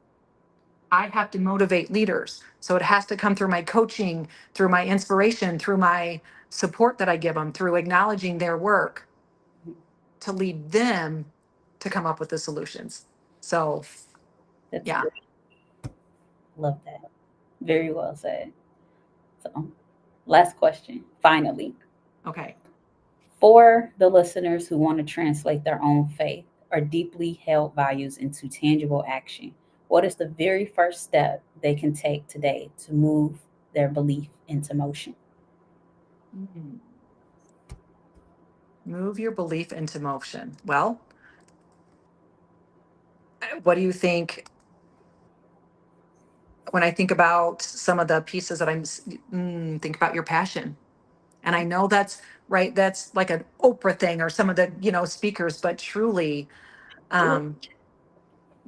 I have to motivate leaders. So it has to come through my coaching, through my inspiration, through my support that I give them, through acknowledging their work to lead them to come up with the solutions. So, that's yeah. good. Love that. Very well said. So, last question. Finally, Okay. for the listeners who want to translate their own faith or deeply held values into tangible action, what is the very first step they can take today to move their belief into motion? Mhm. Move your belief into motion. Well, what do you think when I think about some of the pieces that think about your passion? And I know that's right. That's like an Oprah thing or some of the, speakers, but truly, um,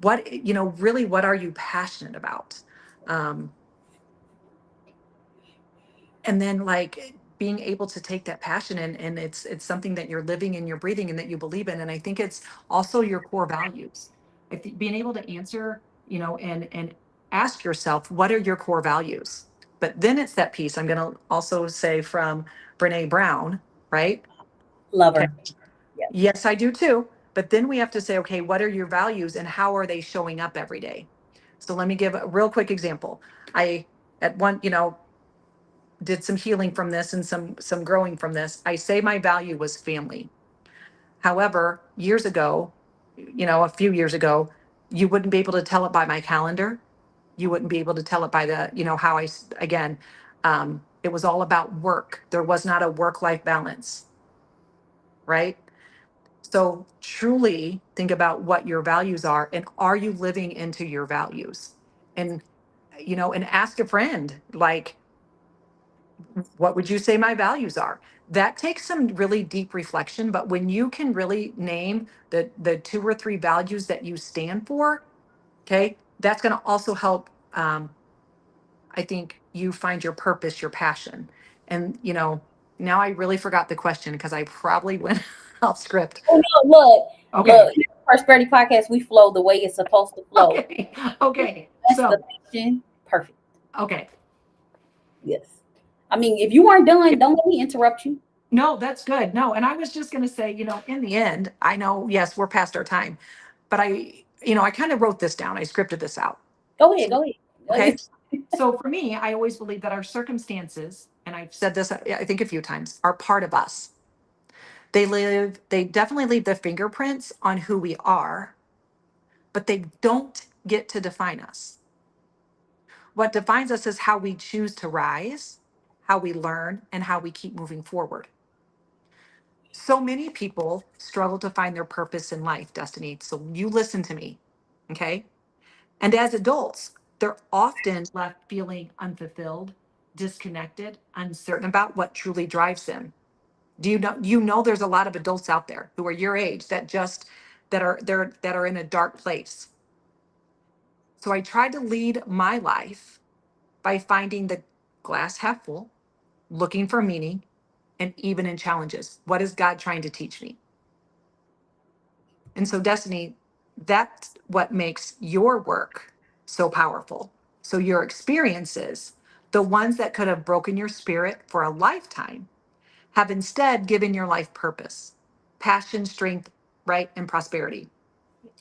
really, what are you passionate about? Um, and then like being able to take that passion and it's something that you're living and you're breathing and that you believe in. And I think it's also your core values. Being able to answer, and ask yourself, what are your core values? But then it's that piece I'm going to also say from Brene Brown, right? Okay. Lover. Yes. Yes, I do too. But then we have to say, okay, what are your values and how are they showing up every day? So let me give a real quick example. I at one, did some healing from this and some growing from this. I say my value was family. However, years ago, a few years ago, you wouldn't be able to tell it by my calendar. You wouldn't be able to tell it by the, how again, it was all about work. There was not a work-life balance, right? So truly think about what your values are and are you living into your values? And, and ask a friend, like, What would you say my values are? That takes some really deep reflection, but when you can really name the two or three values that you stand for, okay, that's going to also help. I think you find your purpose, your passion. And, now I really forgot the question because I probably went off script. Oh no, Okay. look, here at Persperity Podcast, we flow the way it's supposed to flow. Okay. Okay. That's the So, passion. Perfect. okay. Yes. I mean, if you weren't done, don't let me interrupt you. No, that's good. No, and I was just going to say, in the end, I know, yes, we're past our time, but I kind of wrote this down. I scripted this out. Go ahead, go ahead. Okay. So for me, I always believe that our circumstances, and I've said this, I think a few times, are part of us. They definitely leave the fingerprints on who we are, but they don't get to define us. What defines us is how we choose to rise, how we learn, and how we keep moving forward. So many people struggle to find their purpose in life, Destiny. So you listen to me, okay? And as adults, they're often left feeling unfulfilled, disconnected, uncertain about what truly drives them. Do you know there's a lot of adults out there who are your age that are in a dark place. So I tried to lead my life by finding the glass half full, looking for meaning, and even in challenges. What is God trying to teach me? And so, Destiny, that's what makes your work so powerful. So, your experiences, the ones that could have broken your spirit for a lifetime, have instead given your life purpose, passion, strength, right, and prosperity.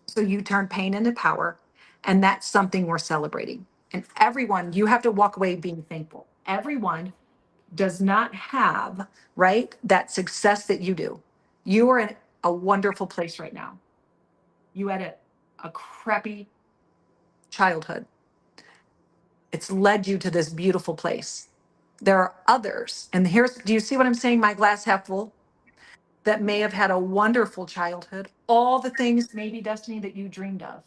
So, you turn pain into power, and that's something we're celebrating. And everyone, you have to walk away being thankful. Everyone does not have, right, that success that you do. You are in a wonderful place right now. You had a crappy childhood. It's led you to this beautiful place. There are others, and do you see what I'm saying? My glass half full, that may have had a wonderful childhood, all the things, maybe Destiny, that you dreamed of.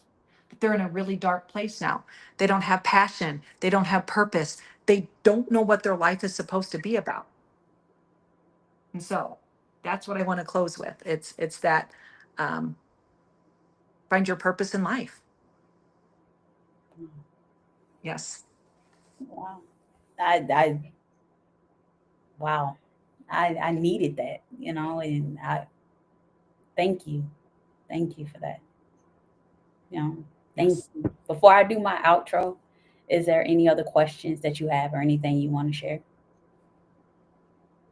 But they're in a really dark place now. They don't have passion, they don't have purpose, they don't know what their life is supposed to be about. And so that's what I want to close with. It's that um, find your purpose in life. Yes. Wow. I wow. I needed that, and I thank you. Thank you for that. Thank Yes. you. Before I do my outro, is there any other questions that you have or anything you want to share?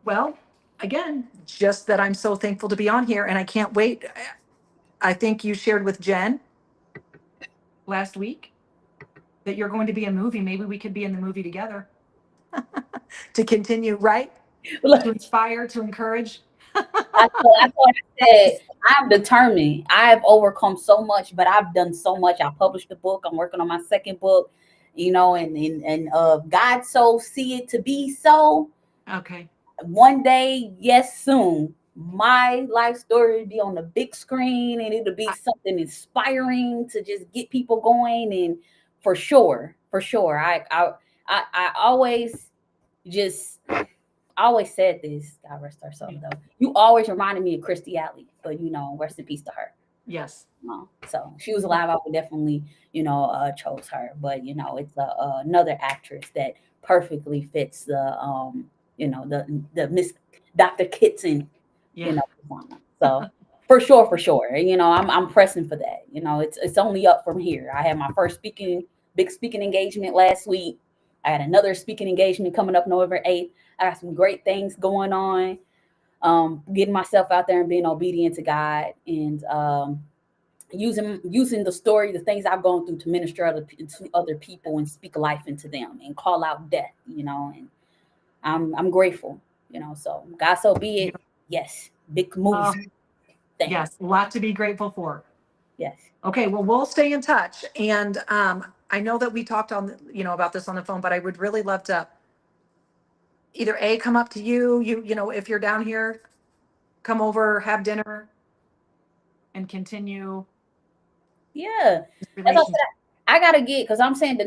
Well, again, just that I'm so thankful to be on here and I can't wait. I think you shared with Jen last week that you're going to be in a movie. Maybe we could be in the movie together to continue, right? To inspire, to encourage. That's what I said. I'm determined. I've overcome so much, but I've done so much. I published a book. I'm working on my second book, and God so see it to be so. Okay. One day, yes, soon, my life story will be on the big screen, and it'll be something inspiring to just get people going. And for sure, I always just I always said this. God rest her soul, though. You always reminded me of Christy Alley, but rest in peace to her. Yes. So she was alive. I would definitely, chose her. But it's another actress that perfectly fits the Miss Dr. Kitson, Yeah. persona. So for sure, I'm pressing for that. It's only up from here. I had my first big speaking engagement last week. I had another speaking engagement coming up November 8th. I got some great things going on. Getting myself out there and being obedient to God, and using the story, the things I've gone through to minister to other people and speak life into them and call out death, and I'm grateful, so God so be it. Yes, big movies. Yes, a lot to be grateful for. Yes. Okay, well, we'll stay in touch. And I know that we talked about this on the phone, but I would really love to either come up to if you're down here, come over, have dinner, and continue Yeah. this As I relationship. said, I gotta get, because I'm saying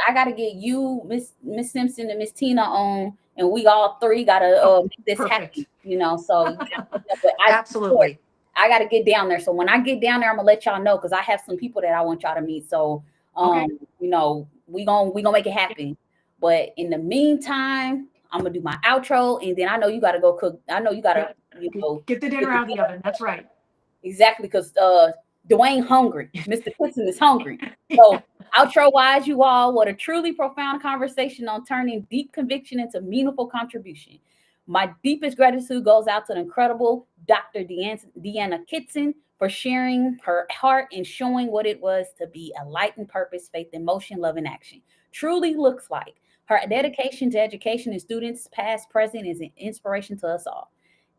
I gotta get you, Miss Simpson, and Miss Tina on and we all three gotta make this Perfect. happen. So but Absolutely. I gotta get down there. So when I get down there, I'm gonna let y'all know because I have some people that I want y'all to meet. So Okay. we gonna make it happen. But in the meantime, I'm gonna do my outro, and then I know you gotta go cook. I know you gotta Get the dinner out of the oven. That's right. exactly because Dwayne hungry. Mr. Kitson is hungry. So outro wise, you all, what a truly profound conversation on turning deep conviction into meaningful contribution. My deepest gratitude goes out to the incredible Dr. Deanna Kitson for sharing her heart and showing what it was to be a light in purpose, faith in motion, love in action. Truly looks like. Her dedication to education and students, past, present, is an inspiration to us all.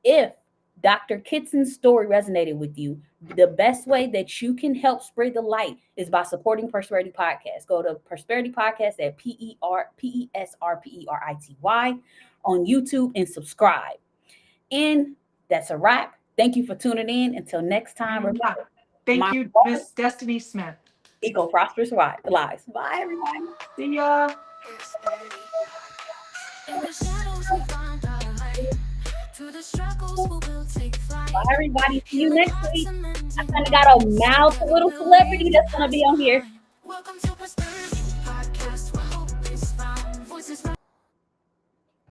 If Dr. Kitson's story resonated with you, the best way that you can help spread the light is by supporting Persperity Podcast. Go to Persperity Podcast at PESRPERITY on YouTube and subscribe. And that's a wrap. Thank you for tuning in. Until next time, remember, Thank you, Miss Destiny Smith. Eco Prosperous Lives. Bye, everybody. See ya. In the shadows we find our light. Through the struggles we will take flight. Bye, everybody. See you next week. I kind of got a mouth, a little celebrity that's going to be on here. Welcome to